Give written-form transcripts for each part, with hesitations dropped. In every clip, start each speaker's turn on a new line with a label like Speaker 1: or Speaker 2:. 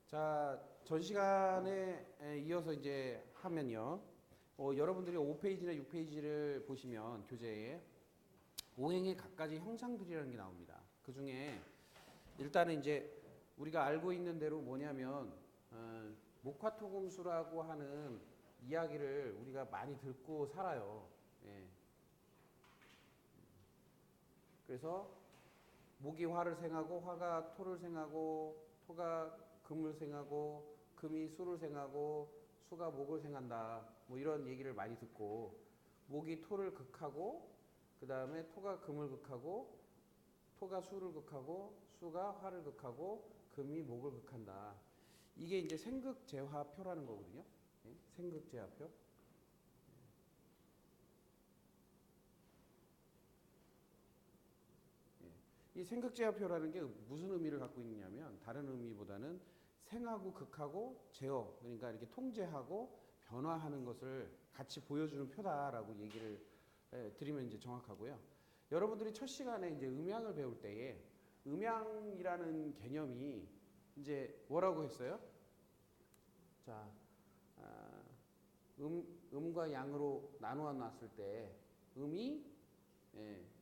Speaker 1: 자, 전 시간에 이어서 이제 하면요. 여러분들이 5페이지나 6페이지를 보시면 교재에 오행의 갖가지 형상들이라는 게 나옵니다. 그 중에 일단은 이제 우리가 알고 있는 대로 뭐냐면 목화토금수라고 하는 이야기를 우리가 많이 듣고 살아요. 예. 그래서 목이 화를 생하고 화가 토를 생하고 토가 금을 생하고 금이 수를 생하고 수가 목을 생한다. 뭐 이런 얘기를 많이 듣고 목이 토를 극하고 그 다음에 토가 금을 극하고 토가 수를 극하고 수가 화를 극하고 금이 목을 극한다. 이게 이제 생극재화표라는 거거든요. 예? 생극재화표. 이 생극재화표라는 게 무슨 의미를 갖고 있냐면 다른 의미보다는 생하고 극하고 제어, 그러니까 이렇게 통제하고 변화하는 것을 같이 보여주는 표다라고 얘기를 드리면 이제 정확하고요. 여러분들이 첫 시간에 이제 음양을 배울 때에 음양이라는 개념이 이제 뭐라고 했어요? 자, 음과 양으로 나누어 놨을 때 음이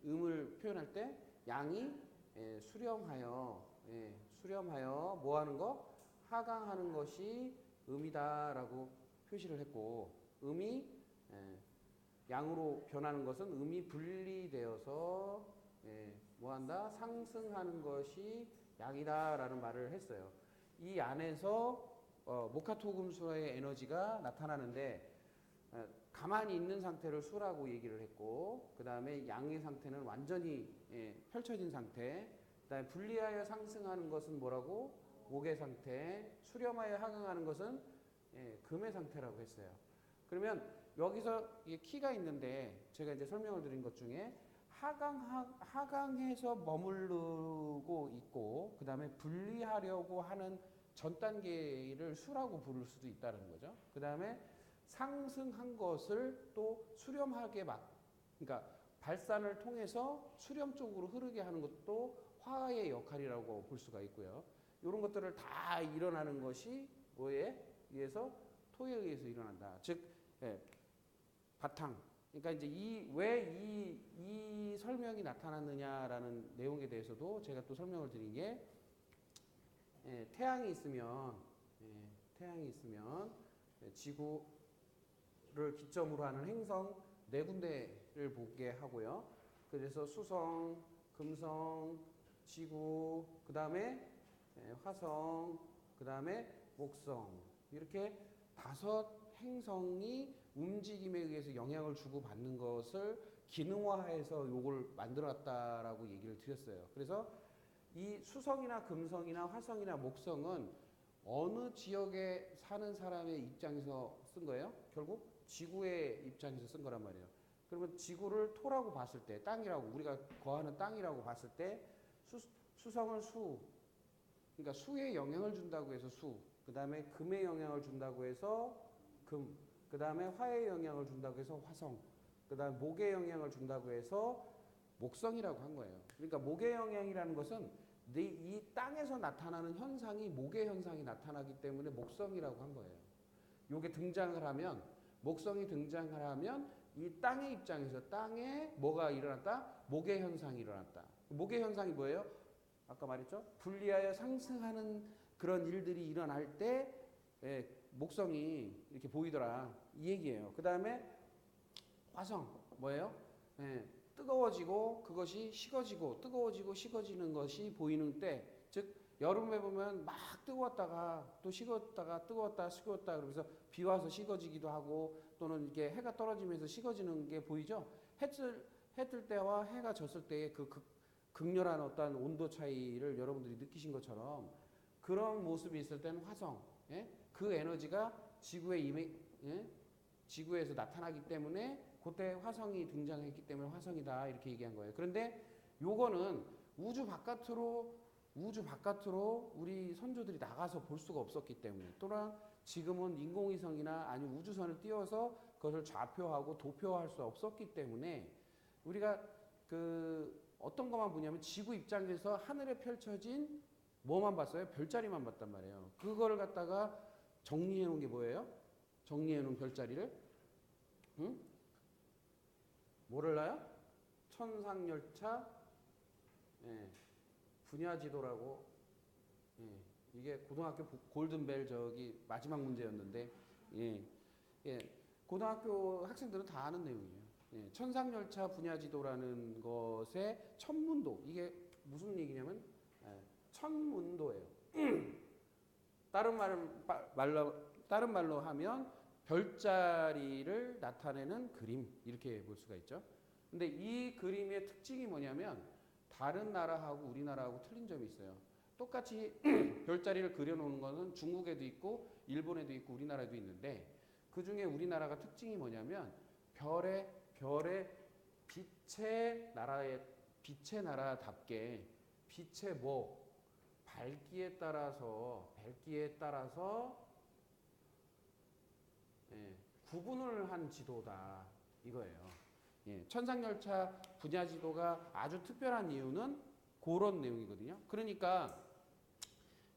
Speaker 1: 음을 표현할 때 양이 수렴하여 뭐 하는 거? 하강하는 것이 음이다라고 표시를 했고 음이 양으로 변하는 것은 음이 분리되어서 뭐 한다? 상승하는 것이 양이다라는 말을 했어요. 이 안에서 목화토금수의 에너지가 나타나는데 가만히 있는 상태를 수라고 얘기를 했고 그 다음에 양의 상태는 완전히 펼쳐진 상태, 그 다음에 분리하여 상승하는 것은 뭐라고? 목의 상태, 수렴하여 하강하는 것은 금의 상태라고 했어요. 그러면 여기서 키가 있는데 제가 이제 설명을 드린 것 중에 하강해서 머무르고 있고 그 다음에 분리하려고 하는 전 단계를 수라고 부를 수도 있다는 거죠. 그 다음에 상승한 것을 또 수렴하게 그러니까 발산을 통해서 수렴 쪽으로 흐르게 하는 것도 화의 역할이라고 볼 수가 있고요. 이런 것들을 다 일어나는 것이 뭐에 의해서? 토에 의해서 일어난다. 즉, 바탕. 그러니까 이제 왜 이 설명이 나타났느냐라는 내용에 대해서도 제가 또 설명을 드린 게 태양이 있으면 지구 를 기점으로 하는 행성 네 군데를 보게 하고요. 그래서 수성, 금성, 지구, 그 다음에 화성, 그 다음에 목성 이렇게 5 행성이 움직임에 의해서 영향을 주고받는 것을 기능화해서 요걸 만들었다라고 얘기를 드렸어요. 그래서 이 수성이나 금성이나 화성이나 목성은 어느 지역에 사는 사람의 입장에서 쓴 거예요? 결국 지구의 입장에서 쓴 거란 말이에요. 그러면 지구를 토라고 봤을 때, 땅이라고, 우리가 거하는 땅이라고 봤을 때, 수성을 그러니까 수에 영향을 준다고 해서 그 다음에 금에 영향을 준다고 해서 금, 그 다음에 화에 영향을 준다고 해서 화성, 그 다음에 목에 영향을 준다고 해서 목성이라고 한 거예요. 그러니까 목의 영향이라는 것은 이 땅에서 나타나는 현상이 목의 현상이 나타나기 때문에 목성이라고 한 거예요. 요게 등장을 하면 목성이 등장을 하면 이 땅의 입장에서 땅에 뭐가 일어났다? 목의 현상이 일어났다. 목의 현상이 뭐예요? 아까 말했죠? 분리하여 상승하는 그런 일들이 일어날 때 목성이 이렇게 보이더라. 이 얘기예요. 그 다음에 화성 뭐예요? 뜨거워지고 그것이 식어지고 뜨거워지고 식어지는 것이 보이는 때, 즉 여름에 보면 막 뜨거웠다가 또 식었다가 뜨거웠다 식었다 그러면서 비 와서 식어지기도 하고 또는 이렇게 해가 떨어지면서 식어지는 게 보이죠. 해 뜰 때와 해가 졌을 때의 그 극렬한 어떤 온도 차이를 여러분들이 느끼신 것처럼 그런 모습이 있을 때는 화성, 그 에너지가 지구에서 나타나기 때문에 그때 화성이 등장했기 때문에 화성이다 이렇게 얘기한 거예요. 그런데 요거는 우주 바깥으로 우리 선조들이 나가서 볼 수가 없었기 때문에, 또는 지금은 인공위성이나 아니면 우주선을 띄워서 그것을 좌표하고 도표할 수 없었기 때문에 우리가 어떤 것만 보냐면 지구 입장에서 하늘에 펼쳐진 뭐만 봤어요? 별자리만 봤단 말이에요. 그거를 갖다가 정리해 놓은 게 뭐예요? 정리해 놓은 별자리를 응? 뭐를 놔요? 천상열차 예, 분야지도라고 예, 이게 고등학교 골든벨 저기 마지막 문제였는데 예, 예, 고등학교 학생들은 다 아는 내용이에요. 예, 천상열차 분야지도라는 것의 천문도 이게 무슨 얘기냐면 예, 천문도예요. 다른 말로 하면 별자리를 나타내는 그림 이렇게 볼 수가 있죠. 근데 이 그림의 특징이 뭐냐면 다른 나라하고 우리나라하고 틀린 점이 있어요. 똑같이 별자리를 그려놓는 것은 중국에도 있고 일본에도 있고 우리나라에도 있는데 그 중에 우리나라가 특징이 뭐냐면 별의 빛의 나라답게 빛의 뭐 밝기에 따라서 예, 구분을 한 지도다 이거예요. 예, 천상열차 분야 지도가 아주 특별한 이유는 그런 내용이거든요. 그러니까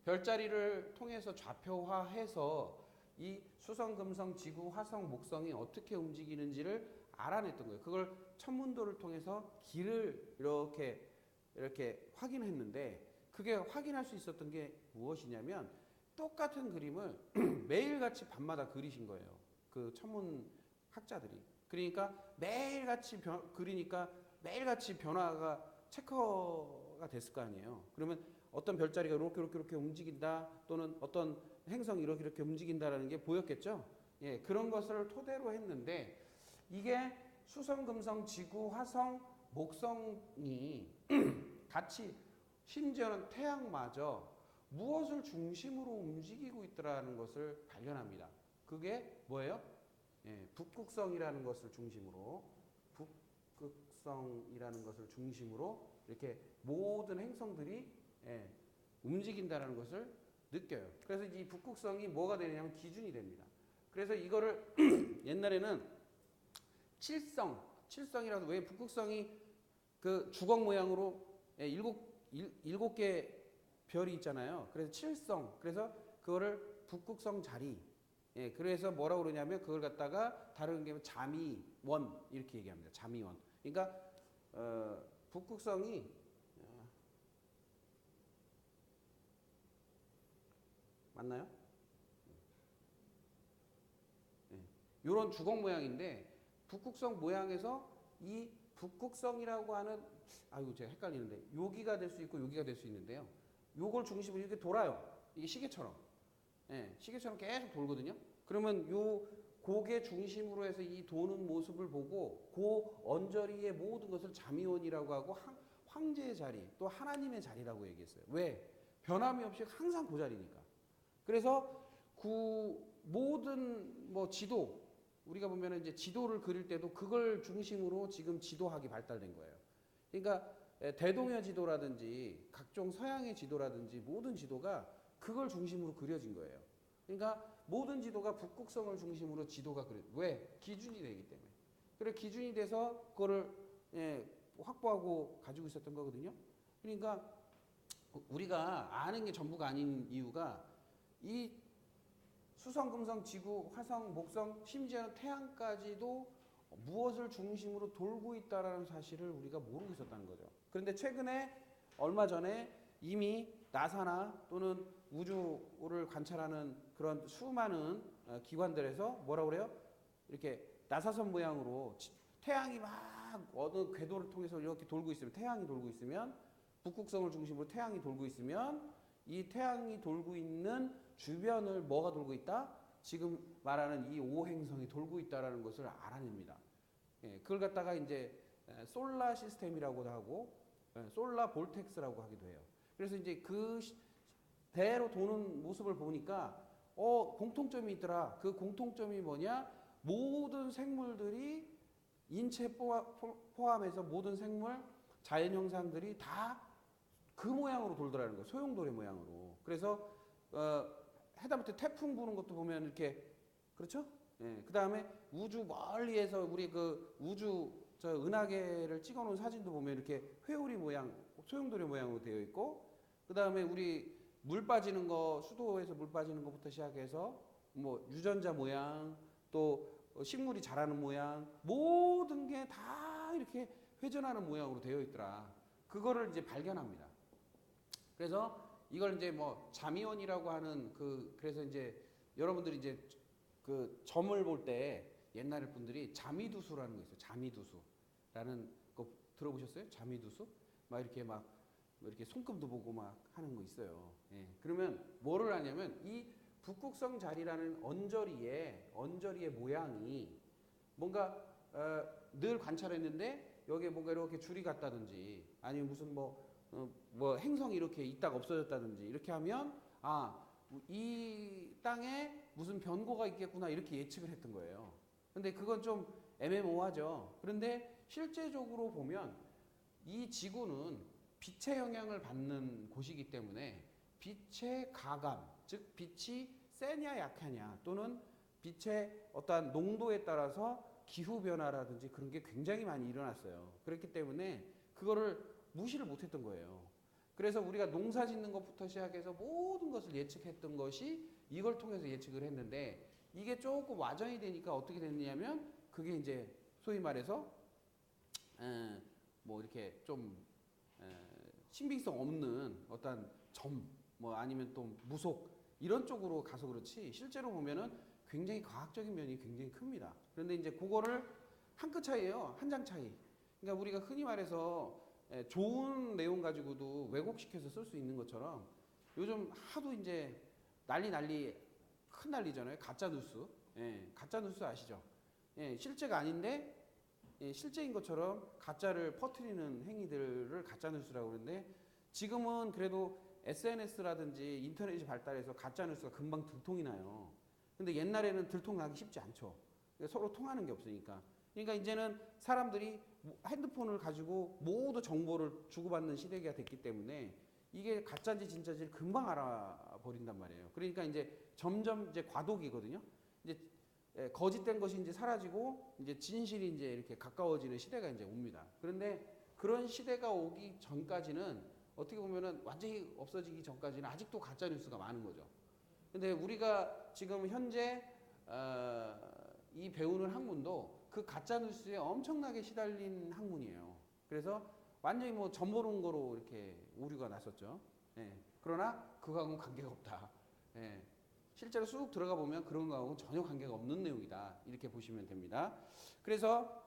Speaker 1: 별자리를 통해서 좌표화해서 이 수성, 금성, 지구, 화성, 목성이 어떻게 움직이는지를 알아냈던 거예요. 그걸 천문도를 통해서 길을 이렇게 확인했는데 그게 확인할 수 있었던 게 무엇이냐면 똑같은 그림을 매일같이 밤마다 그리신 거예요. 그 천문 학자들이. 그러니까 매일같이 그리니까 매일같이 변화가 체커가 됐을 거 아니에요. 그러면 어떤 별자리가 이렇게 움직인다 또는 어떤 행성이 이렇게 움직인다라는 게 보였겠죠. 예, 그런 것을 토대로 했는데 이게 수성, 금성, 지구, 화성, 목성이 같이 심지어는 태양마저 무엇을 중심으로 움직이고 있더라는 것을 발견합니다. 그게 뭐예요? 예, 북극성이라는 것을 중심으로 이렇게 모든 행성들이 예, 움직인다는 것을 느껴요. 그래서 이 북극성이 뭐가 되냐면 기준이 됩니다. 그래서 이거를 옛날에는 칠성이라서 왜 북극성이 그 주걱 모양으로 예, 일곱 개 별이 있잖아요. 그래서 칠성. 그래서 그거를 북극성 자리. 예, 그래서 뭐라고 그러냐면 그걸 갖다가 다른 게 자미원 이렇게 얘기합니다. 자미원. 그러니까 북극성이 맞나요? 예, 이런 주걱 모양인데 북극성 모양에서 이 북극성이라고 하는 아이고 제가 헷갈리는데 여기가 될 수 있고 여기가 될 수 있는데요. 요걸 중심으로 이렇게 돌아요. 이게 시계처럼. 예, 시계처럼 계속 돌거든요. 그러면 요 고개 중심으로 해서 이 도는 모습을 보고 그 언저리의 모든 것을 자미원이라고 하고 황제의 자리 또 하나님의 자리라고 얘기했어요. 왜? 변함이 없이 항상 그 자리니까. 그래서 그 모든 뭐 지도 우리가 보면은 이제 지도를 그릴 때도 그걸 중심으로 지금 지도학이 발달된 거예요. 그러니까 대동여 지도라든지 각종 서양의 지도라든지 모든 지도가 그걸 중심으로 그려진 거예요. 그러니까 모든 지도가 북극성을 중심으로 지도가 그려. 왜? 기준이 되기 때문에. 그래 기준이 돼서 그거를 예, 확보하고 가지고 있었던 거거든요. 그러니까 우리가 아는 게 전부가 아닌 이유가 이 수성, 금성, 지구, 화성, 목성, 심지어는 태양까지도 무엇을 중심으로 돌고 있다라는 사실을 우리가 모르고 있었다는 거죠. 그런데 최근에 얼마 전에 이미 나사나 또는 우주를 관찰하는 그런 수많은 기관들에서 뭐라고 그래요? 이렇게 나사선 모양으로 태양이 막 어느 궤도를 통해서 이렇게 돌고 있으면 태양이 돌고 있으면 북극성을 중심으로 태양이 돌고 있으면 이 태양이 돌고 있는 주변을 뭐가 돌고 있다? 지금 말하는 이 오행성이 돌고 있다라는 것을 알아냅니다. 예, 그걸 갖다가 이제 솔라 시스템이라고도 하고 솔라 볼텍스라고 하기도 해요. 그래서 이제 그 대로 도는 모습을 보니까 공통점이 있더라. 그 공통점이 뭐냐? 모든 생물들이 인체 포함해서 모든 생물, 자연 형상들이 다 그 모양으로 돌더라는 거예요. 소용돌이 모양으로. 그래서 하다못해 태풍 부는 것도 보면 이렇게 그렇죠? 예. 그 다음에 우주 멀리에서 우리 그 우주 저 은하계를 찍어놓은 사진도 보면 이렇게 회오리 모양, 소용돌이 모양으로 되어 있고, 그 다음에 우리 물 빠지는 거, 수도에서 물 빠지는 것부터 시작해서 뭐 유전자 모양, 또 식물이 자라는 모양, 모든 게 다 이렇게 회전하는 모양으로 되어 있더라. 그거를 이제 발견합니다. 그래서 이걸 이제 뭐 자미원이라고 하는 그래서 이제 여러분들이 이제 그 점을 볼 때 옛날 분들이 자미두수라는 거 있어요. 자미두수라는 거 들어보셨어요? 자미두수? 막 이렇게 막 이렇게 손금도 보고 막 하는 거 있어요. 예. 그러면 뭐를 하냐면 이 북극성 자리라는 언저리의 모양이 뭔가 늘 관찰했는데 여기에 뭔가 이렇게 줄이 갔다든지 아니면 무슨 뭐 행성이 이렇게 있다가 없어졌다든지 이렇게 하면 이 땅에 무슨 변고가 있겠구나 이렇게 예측을 했던 거예요. 근데 그건 좀 애매모호하죠. 그런데 실제적으로 보면 이 지구는 빛의 영향을 받는 곳이기 때문에 빛의 가감, 즉 빛이 세냐 약하냐 또는 빛의 어떠한 농도에 따라서 기후 변화라든지 그런 게 굉장히 많이 일어났어요. 그렇기 때문에 그거를 무시를 못했던 거예요. 그래서 우리가 농사 짓는 것부터 시작해서 모든 것을 예측했던 것이 이걸 통해서 예측을 했는데 이게 조금 와전이 되니까 어떻게 됐냐면 그게 이제 소위 말해서 뭐 이렇게 좀 신빙성 없는 어떤 뭐 아니면 또 무속 이런 쪽으로 가서 그렇지 실제로 보면은 굉장히 과학적인 면이 굉장히 큽니다. 그런데 이제 그거를 한 끗 차이예요. 한 장 차이. 그러니까 우리가 흔히 말해서 좋은 내용 가지고도 왜곡시켜서 쓸 수 있는 것처럼 요즘 하도 이제 큰 난리잖아요. 가짜 뉴스. 가짜 뉴스 아시죠? 실제가 아닌데 실제인 것처럼 가짜를 퍼뜨리는 행위들을 가짜 뉴스라고 그러는데 지금은 그래도 SNS라든지 인터넷이 발달해서 가짜 뉴스가 금방 들통이 나요. 근데 옛날에는 들통나기 쉽지 않죠. 서로 통하는 게 없으니까. 그러니까 이제는 사람들이 핸드폰을 가지고 모두 정보를 주고받는 시대가 됐기 때문에 이게 가짜인지 진짜인지 금방 알아버린단 말이에요. 그러니까 이제 점점 이제 과도기거든요. 이제 거짓된 것이 이제 사라지고 이제 진실이 이제 이렇게 가까워지는 시대가 이제 옵니다. 그런데 그런 시대가 오기 전까지는 어떻게 보면은 완전히 없어지기 전까지는 아직도 가짜 뉴스가 많은 거죠. 근데 우리가 지금 현재 이 배우는 학문도 그 가짜 뉴스에 엄청나게 시달린 학문이에요. 그래서 완전히 뭐 점보는 거로 이렇게 오류가 났었죠. 그러나 그거하고는 관계가 없다. 실제로 쑥 들어가 보면 그런 거하고는 전혀 관계가 없는 내용이다. 이렇게 보시면 됩니다. 그래서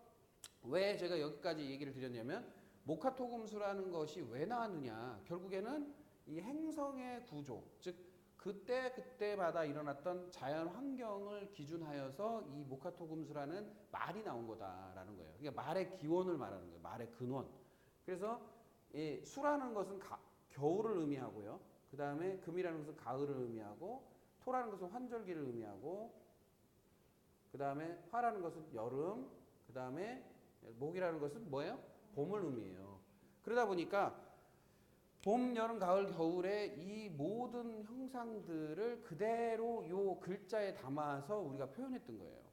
Speaker 1: 왜 제가 여기까지 얘기를 드렸냐면 모카토금수라는 것이 왜 나왔느냐. 결국에는 이 행성의 구조, 즉 그때마다 일어났던 자연 환경을 기준하여서 이 모카토금수라는 말이 나온 거다라는 거예요. 그러니까 말의 기원을 말하는 거예요. 말의 근원. 그래서 이 수라는 것은 겨울을 의미하고요. 그 다음에 금이라는 것은 가을을 의미하고 토라는 것은 환절기를 의미하고 그 다음에 화라는 것은 여름 그 다음에 목이라는 것은 뭐예요? 봄을 의미해요. 그러다 보니까 봄, 여름, 가을, 겨울에 이 모든 형상들을 그대로 요 글자에 담아서 우리가 표현했던 거예요.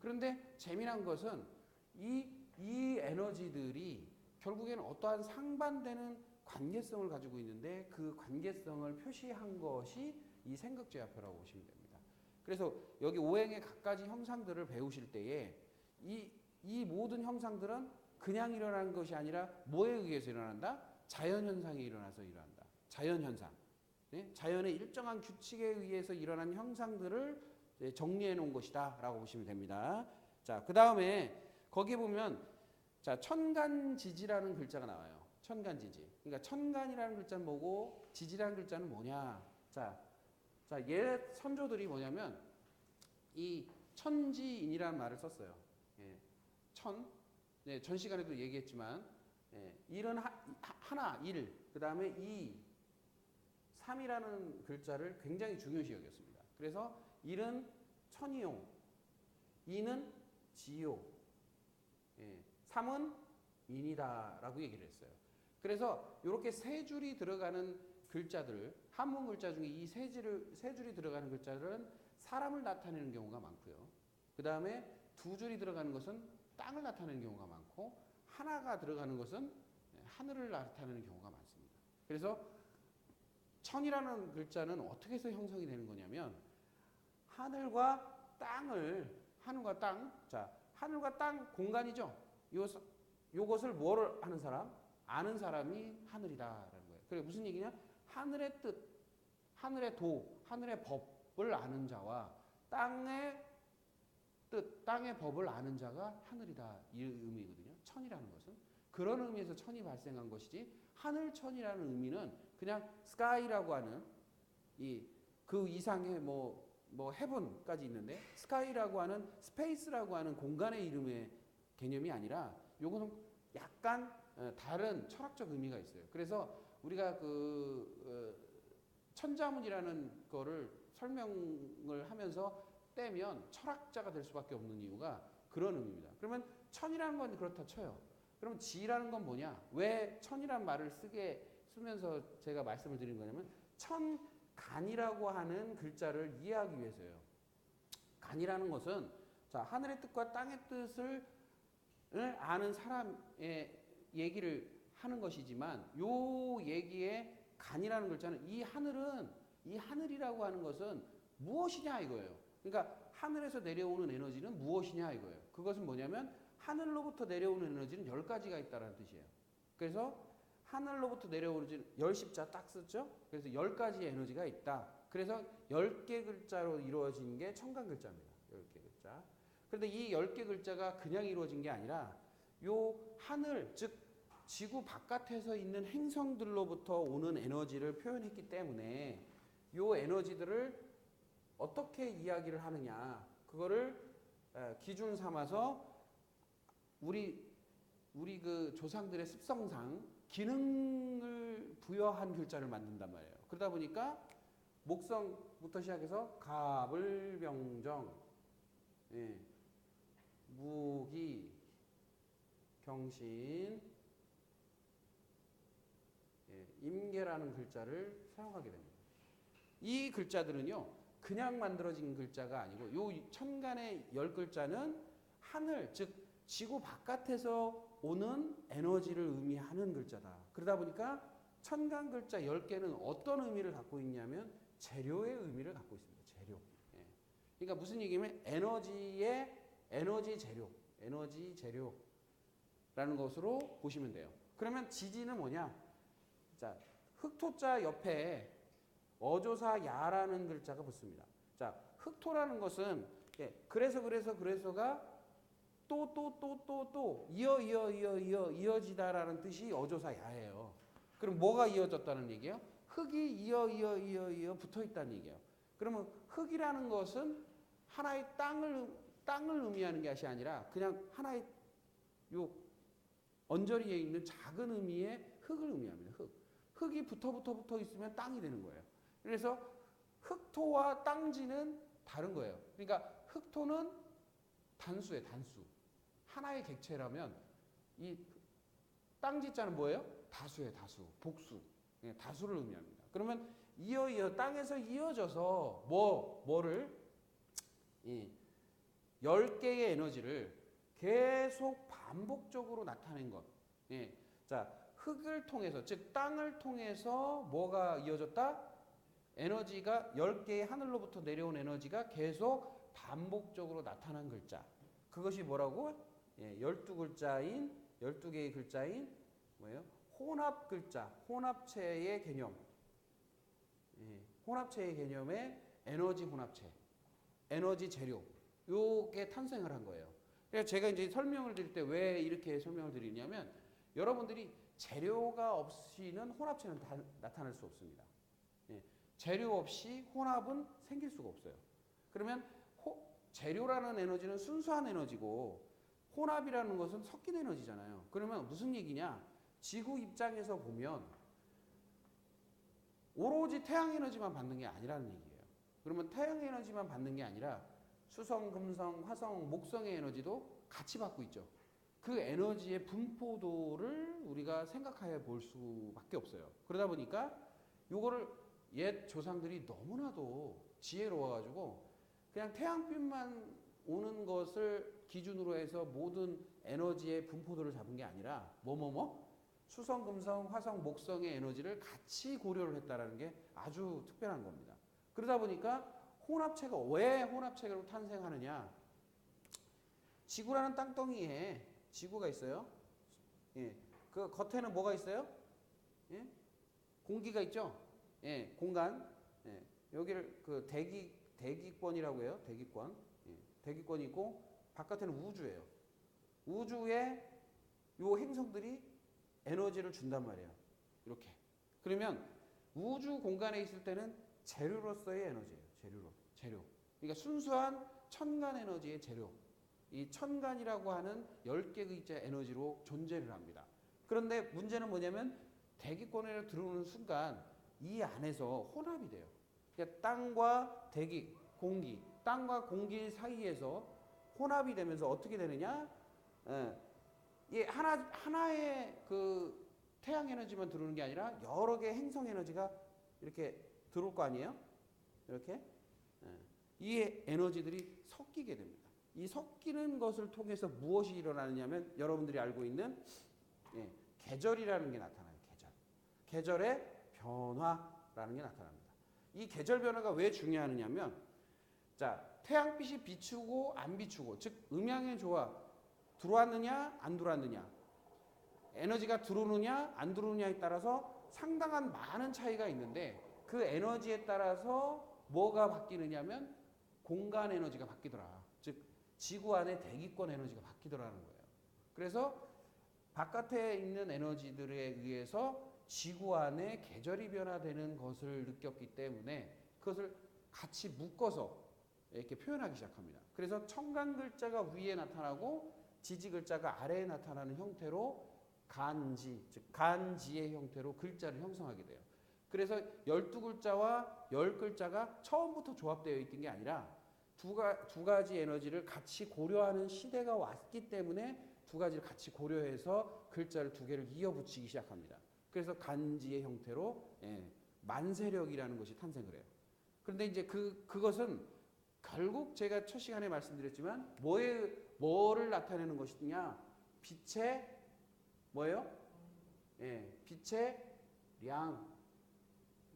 Speaker 1: 그런데 재미난 것은 이 에너지들이 결국에는 어떠한 상반되는 관계성을 가지고 있는데 그 관계성을 표시한 것이 이 생극제화표라고 보시면 됩니다. 그래서 여기 오행의 각가지 형상들을 배우실 때에 이 모든 형상들은 그냥 일어나는 것이 아니라 뭐에 의해서 일어난다? 자연현상이 일어나서 일어난다. 자연현상. 자연의 일정한 규칙에 의해서 일어난 형상들을 정리해 놓은 것이다 라고 보시면 됩니다. 자, 그 다음에 거기에 보면 자, 천간지지라는 글자가 나와요. 천간지지. 그러니까 천간이라는 글자는 뭐고 지지라는 글자는 뭐냐. 자, 옛 선조들이 뭐냐면 이 천지인이라는 말을 썼어요. 전 시간에도 얘기했지만 일은 하나, 일, 그 다음에 이, 3이라는 글자를 굉장히 중요시 여겼습니다. 그래서 일은 천이용, 이는 지요, 3은 인이다라고 얘기를 했어요. 그래서 이렇게 세 줄이 들어가는 글자들, 한문 글자 중에 이 세 줄이 들어가는 글자들은 사람을 나타내는 경우가 많고요. 그 다음에 두 줄이 들어가는 것은 땅을 나타내는 경우가 많고 하나가 들어가는 것은 하늘을 나타내는 경우가 많습니다. 그래서 천이라는 글자는 어떻게 해서 형성이 되는 거냐면 하늘과 하늘과 땅 공간이죠. 요것을 뭐를 하는 사람? 아는 사람이 하늘이다라는 거예요. 그래 무슨 얘기냐? 하늘의 뜻, 하늘의 도, 하늘의 법을 아는 자와 땅의 뜻, 땅의 법을 아는 자가 하늘이다 이 의미거든요. 천이라는 것은 그런 의미에서 천이 발생한 것이지 하늘천이라는 의미는 그냥 sky라고 하는 그 이상의 뭐 heaven까지 있는데 sky라고 하는 space라고 하는 공간의 이름의 개념이 아니라 요거는 약간 다른 철학적 의미가 있어요. 그래서 우리가 천자문이라는 거를 설명을 하면서 떼면 철학자가 될 수밖에 없는 이유가 그런 의미입니다. 그러면 천이라는 건 그렇다 쳐요. 그럼 지라는 건 뭐냐? 왜 천이란 말을 쓰면서 제가 말씀을 드리는 거냐면 천간이라고 하는 글자를 이해하기 위해서예요. 간이라는 것은 자 하늘의 뜻과 땅의 뜻을 아는 사람의 얘기를 하는 것이지만 요 얘기에 간이라는 글자는 이 하늘이라고 하는 것은 무엇이냐 이거예요. 그러니까 하늘에서 내려오는 에너지는 무엇이냐 이거예요. 그것은 뭐냐면 하늘로부터 내려오는 에너지는 10가지가 있다는 뜻이에요. 그래서 하늘로부터 내려오는 10십자 딱 썼죠? 그래서 10가지의 에너지가 있다. 그래서 10개 글자로 이루어진 게 천간 글자입니다. 10개 글자. 그런데 이 10개 글자가 그냥 이루어진 게 아니라 요 하늘, 즉 지구 바깥에서 있는 행성들로부터 오는 에너지를 표현했기 때문에 요 에너지들을 어떻게 이야기를 하느냐 그거를 기준 삼아서 우리 그 조상들의 습성상 기능을 부여한 글자를 만든단 말이에요. 그러다 보니까 목성부터 시작해서 갑을병정, 무기, 경신, 임계라는 글자를 사용하게 됩니다. 이 글자들은요 그냥 만들어진 글자가 아니고 요 천간의 10글자는 하늘 즉 지구 바깥에서 오는 에너지를 의미하는 글자다. 그러다 보니까 천간 글자 10개는 어떤 의미를 갖고 있냐면 재료의 의미를 갖고 있습니다. 재료. 그러니까 무슨 얘기냐면 에너지 재료라는 것으로 보시면 돼요. 그러면 지지는 뭐냐? 자, 흑토자 옆에 어조사 야라는 글자가 붙습니다. 자, 흑토라는 것은 그래서가 또 이어지다라는 뜻이 어조사 야예요. 그럼 뭐가 이어졌다는 얘기예요? 흙이 이어 붙어 있다는 얘기예요. 그러면 흙이라는 것은 하나의 땅을 의미하는 것이 아니라 그냥 하나의 요 언저리에 있는 작은 의미의 흙을 의미합니다. 흙이 붙어 있으면 땅이 되는 거예요. 그래서 흑토와 땅지는 다른 거예요. 그러니까 흑토는 단수예요, 단수. 하나의 객체라면 이 땅지자는 뭐예요? 다수예요, 다수. 복수. 다수를 의미합니다. 그러면 땅에서 이어져서 뭐를 10개의 에너지를 계속 반복적으로 나타낸 것. 자, 흙을 통해서 즉 땅을 통해서 뭐가 이어졌다? 에너지가 10개의 하늘로부터 내려온 에너지가 계속 반복적으로 나타난 글자. 그것이 뭐라고? 12개의 글자인 뭐예요? 혼합 글자, 혼합체의 개념. 혼합체의 개념의 에너지 혼합체, 에너지 재료. 요게 탄생을 한 거예요. 그래서 제가 이제 설명을 드릴 때 왜 이렇게 설명을 드리냐면 여러분들이 재료가 없이는 혼합체는 나타날 수 없습니다. 재료 없이 혼합은 생길 수가 없어요. 그러면 재료라는 에너지는 순수한 에너지고 혼합이라는 것은 섞인 에너지잖아요. 그러면 무슨 얘기냐? 지구 입장에서 보면 오로지 태양 에너지만 받는 게 아니라는 얘기예요. 그러면 태양 에너지만 받는 게 아니라 수성, 금성, 화성, 목성의 에너지도 같이 받고 있죠. 그 에너지의 분포도를 우리가 생각해 볼 수밖에 없어요. 그러다 보니까 요거를 옛 조상들이 너무나도 지혜로워가지고 그냥 태양빛만 오는 것을 기준으로 해서 모든 에너지의 분포도를 잡은 게 아니라 수성, 금성, 화성, 목성의 에너지를 같이 고려를 했다라는 게 아주 특별한 겁니다. 그러다 보니까 혼합체가 왜 혼합체로 탄생하느냐? 지구라는 땅덩이에 지구가 있어요. 예. 그 겉에는 뭐가 있어요? 예? 공기가 있죠. 예, 공간. 예. 여기를 그 대기권이라고 해요. 대기권. 예. 대기권이 있고 바깥에는 우주예요. 우주에 요 행성들이 에너지를 준단 말이에요. 이렇게. 그러면 우주 공간에 있을 때는 재료로서의 에너지예요. 재료. 그러니까 순수한 천간 에너지의 재료. 이 천간이라고 하는 10개의 입자 에너지로 존재를 합니다. 그런데 문제는 뭐냐면 대기권에 들어오는 순간 이 안에서 혼합이 돼요. 그러니까 땅과 대기, 공기, 땅과 공기 사이에서 혼합이 되면서 어떻게 되느냐? 이 하나의 그 태양 에너지만 들어오는 게 아니라 여러 개의 행성 에너지가 이렇게 들어올 거 아니에요? 이렇게. 이 에너지들이 섞이게 됩니다. 이 섞이는 것을 통해서 무엇이 일어나느냐면 여러분들이 알고 있는 계절이라는 게 나타나요. 계절의 변화라는 게 나타납니다. 이 계절 변화가 왜 중요하느냐면 자, 태양빛이 비추고 안 비추고 즉 음양의 조화 들어왔느냐 안 들어왔느냐 에너지가 들어오느냐 안 들어오느냐에 따라서 상당한 많은 차이가 있는데 그 에너지에 따라서 뭐가 바뀌느냐면 공간 에너지가 바뀌더라. 즉 지구 안에 대기권 에너지가 바뀌더라는 거예요. 그래서 바깥에 있는 에너지들에 의해서 지구 안에 계절이 변화되는 것을 느꼈기 때문에 그것을 같이 묶어서 이렇게 표현하기 시작합니다. 그래서 청간 글자가 위에 나타나고 지지 글자가 아래에 나타나는 형태로 간지, 즉 간지의 형태로 글자를 형성하게 돼요. 그래서 12글자와 10글자가 처음부터 조합되어 있던 게 아니라 두 가지 에너지를 같이 고려하는 시대가 왔기 때문에 두 가지를 같이 고려해서 글자를 두 개를 이어붙이기 시작합니다. 그래서 간지의 형태로 만세력이라는 것이 탄생을 해요. 그런데 이제 그것은 결국 제가 첫 시간에 말씀드렸지만 뭐를 나타내는 것이냐? 빛의 뭐예요? 빛의 량,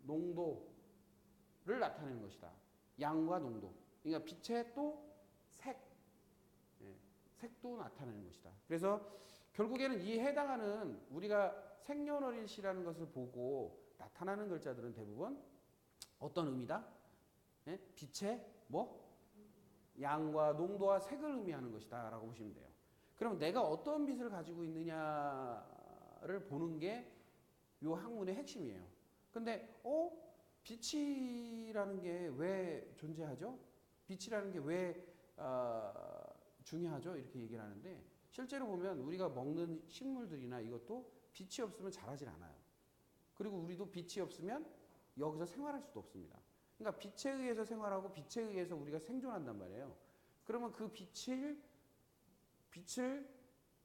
Speaker 1: 농도를 나타내는 것이다. 양과 농도. 그러니까 빛의 또 색도 나타내는 것이다. 그래서 결국에는 이 해당하는 우리가 생년월일시라는 것을 보고 나타나는 글자들은 대부분 어떤 의미다? 빛의 양과 농도와 색을 의미하는 것이다 라고 보시면 돼요. 그럼 내가 어떤 빛을 가지고 있느냐를 보는 게 이 학문의 핵심이에요. 근데 빛이라는 게 왜 존재하죠? 빛이라는 게 왜 중요하죠? 이렇게 얘기를 하는데 실제로 보면 우리가 먹는 식물들이나 이것도 빛이 없으면 자라질 않아요. 그리고 우리도 빛이 없으면 여기서 생활할 수도 없습니다. 그러니까 빛에 의해서 생활하고 빛에 의해서 우리가 생존한단 말이에요. 그러면 그 빛을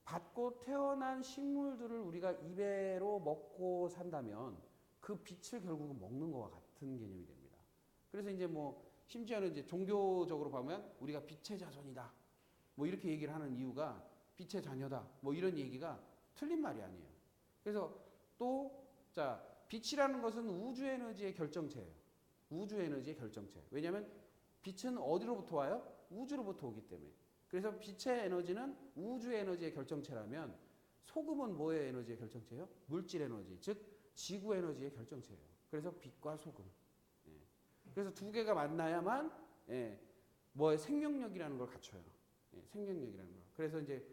Speaker 1: 받고 태어난 식물들을 우리가 입으로 먹고 산다면 그 빛을 결국은 먹는 것과 같은 개념이 됩니다. 그래서 이제 심지어는 이제 종교적으로 보면 우리가 빛의 자손이다. 이렇게 얘기를 하는 이유가 빛의 자녀다. 이런 얘기가 틀린 말이 아니에요. 그래서 빛이라는 것은 우주 에너지의 결정체예요. 우주 에너지의 결정체. 왜냐하면 빛은 어디로부터 와요? 우주로부터 오기 때문에. 그래서 빛의 에너지는 우주 에너지의 결정체라면 소금은 뭐의 에너지의 결정체예요? 물질 에너지, 즉 지구 에너지의 결정체예요. 그래서 빛과 소금. 그래서 두 개가 만나야만 생명력이라는 걸 갖춰요. 생명력이라는 거. 그래서 이제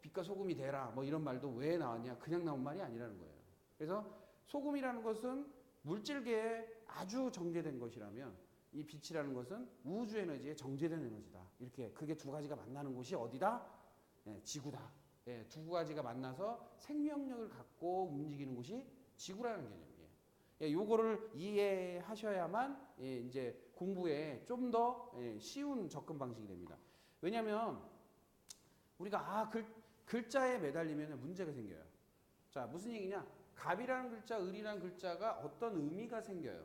Speaker 1: 빛과 소금이 되라 이런 말도 왜 나왔냐? 그냥 나온 말이 아니라는 거예요. 그래서 소금이라는 것은 물질계에 아주 정제된 것이라면 이 빛이라는 것은 우주 에너지의 정제된 에너지다. 이렇게 그게 두 가지가 만나는 곳이 어디다? 지구다. 두 가지가 만나서 생명력을 갖고 움직이는 곳이 지구라는 개념이에요. 요거를 이해하셔야만 이제 공부에 좀 더 쉬운 접근 방식이 됩니다. 왜냐하면 우리가 글자에 매달리면 문제가 생겨요. 자, 무슨 얘기냐? 갑이라는 글자, 을이라는 글자가 어떤 의미가 생겨요.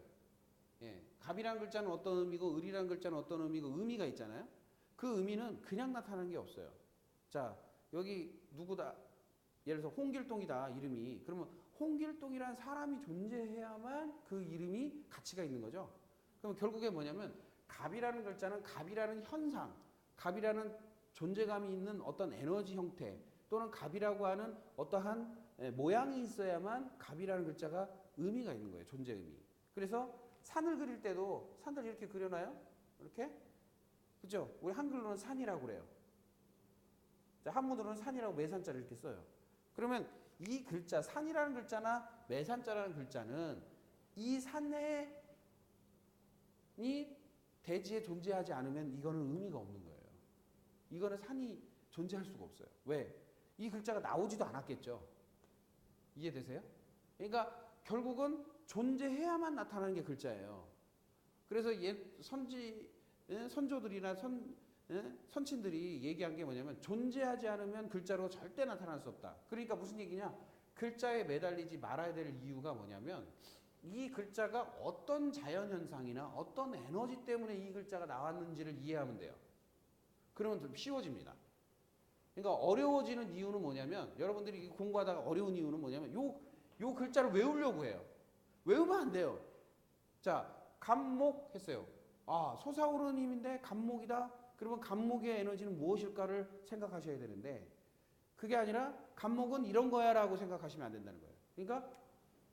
Speaker 1: 갑이라는 글자는 어떤 의미고 을이라는 글자는 어떤 의미고 의미가 있잖아요. 그 의미는 그냥 나타나는 게 없어요. 자, 여기 누구다? 예를 들어서 홍길동이다 이름이. 그러면 홍길동이라는 사람이 존재해야만 그 이름이 가치가 있는 거죠. 그럼 결국에 뭐냐면 갑이라는 글자는 갑이라는 현상, 갑이라는 존재감이 있는 어떤 에너지 형태 또는 갑이라고 하는 어떠한 모양이 있어야만 갑이라는 글자가 의미가 있는 거예요. 존재 의미. 그래서 산을 그릴 때도 산을 이렇게 그려놔요. 이렇게. 그죠? 우리 한글로는 산이라고 그래요. 자, 한문으로는 산이라고 매산자를 이렇게 써요. 그러면 이 글자, 산이라는 글자나 매산자라는 글자는 이 산이 대지에 존재하지 않으면 이거는 의미가 없는 거예요. 이거는 산이 존재할 수가 없어요. 왜? 이 글자가 나오지도 않았겠죠. 이해되세요? 그러니까 결국은 존재해야만 나타나는 게 글자예요. 그래서 선조들이나 선친들이 얘기한 게 뭐냐면 존재하지 않으면 글자로 절대 나타날 수 없다. 그러니까 무슨 얘기냐? 글자에 매달리지 말아야 될 이유가 뭐냐면 이 글자가 어떤 자연현상이나 어떤 에너지 때문에 이 글자가 나왔는지를 이해하면 돼요. 그러면 좀 쉬워집니다. 그러니까 어려워지는 이유는 뭐냐면 여러분들이 공부하다가 어려운 이유는 뭐냐면 요 글자를 외우려고 해요. 외우면 안 돼요. 자, 갑목 했어요. 아, 솟아오르는 힘인데 갑목이다. 그러면 갑목의 에너지는 무엇일까를 생각하셔야 되는데 그게 아니라 갑목은 이런 거야라고 생각하시면 안 된다는 거예요. 그러니까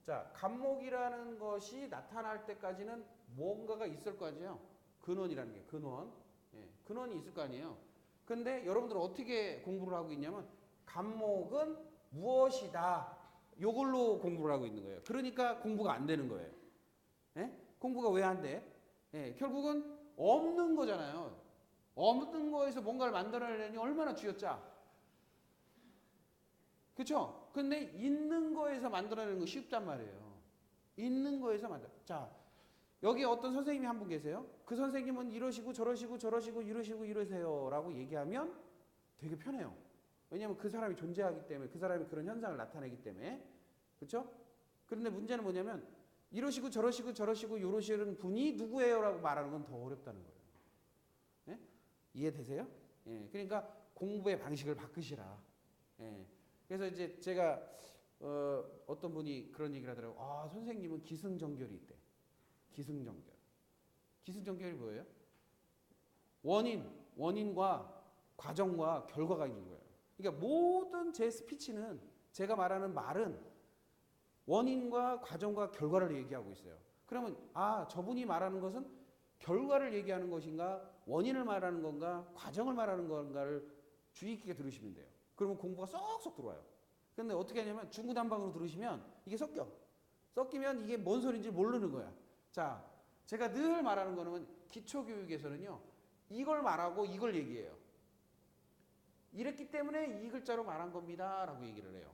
Speaker 1: 자, 갑목이라는 것이 나타날 때까지는 뭔가가 있을 거 아니에요. 근원이라는 게 근원. 예, 근원이 있을 거 아니에요. 근데 여러분들은 어떻게 공부를 하고 있냐면 갑목은 무엇이다. 요걸로 공부를 하고 있는 거예요. 그러니까 공부가 안 되는 거예요. 예? 공부가 왜 안 돼? 예, 결국은 없는 거잖아요. 없는 거에서 뭔가를 만들어내려니 얼마나 쥐어짜. 그렇죠? 근데 있는 거에서 만들어내는 거 쉽단 말이에요. 있는 거에서 자, 여기 어떤 선생님이 한 분 계세요. 그 선생님은 이러시고 저러시고 저러시고 이러시고 이러세요 라고 얘기하면 되게 편해요. 왜냐하면 그 사람이 존재하기 때문에 그 사람이 그런 현상을 나타내기 때문에. 그렇죠? 그런데 문제는 뭐냐면 이러시고 저러시고 저러시고 이러시는 분이 누구예요 라고 말하는 건 더 어렵다는 거예요. 예? 이해되세요? 예, 그러니까 공부의 방식을 바꾸시라. 예. 그래서 이제 제가 어떤 분이 그런 얘기를 하더라고요. 아, 선생님은 기승전결이 있대. 기승전결. 기승전결이 뭐예요? 원인과 과정과 결과가 있는 거예요. 그러니까 모든 제 스피치는 제가 말하는 말은 원인과 과정과 결과를 얘기하고 있어요. 그러면 아, 저분이 말하는 것은 결과를 얘기하는 것인가 원인을 말하는 건가 과정을 말하는 건가를 주의 깊게 들으시면 돼요. 그러면 공부가 쏙쏙 들어와요. 근데 어떻게 하냐면 중구난방으로 들으시면 이게 섞이면 이게 뭔 소리인지 모르는 거야. 자, 제가 늘 말하는 거는 기초교육에서는요 이걸 말하고 이걸 얘기해요. 이랬기 때문에 이 글자로 말한 겁니다 라고 얘기를 해요.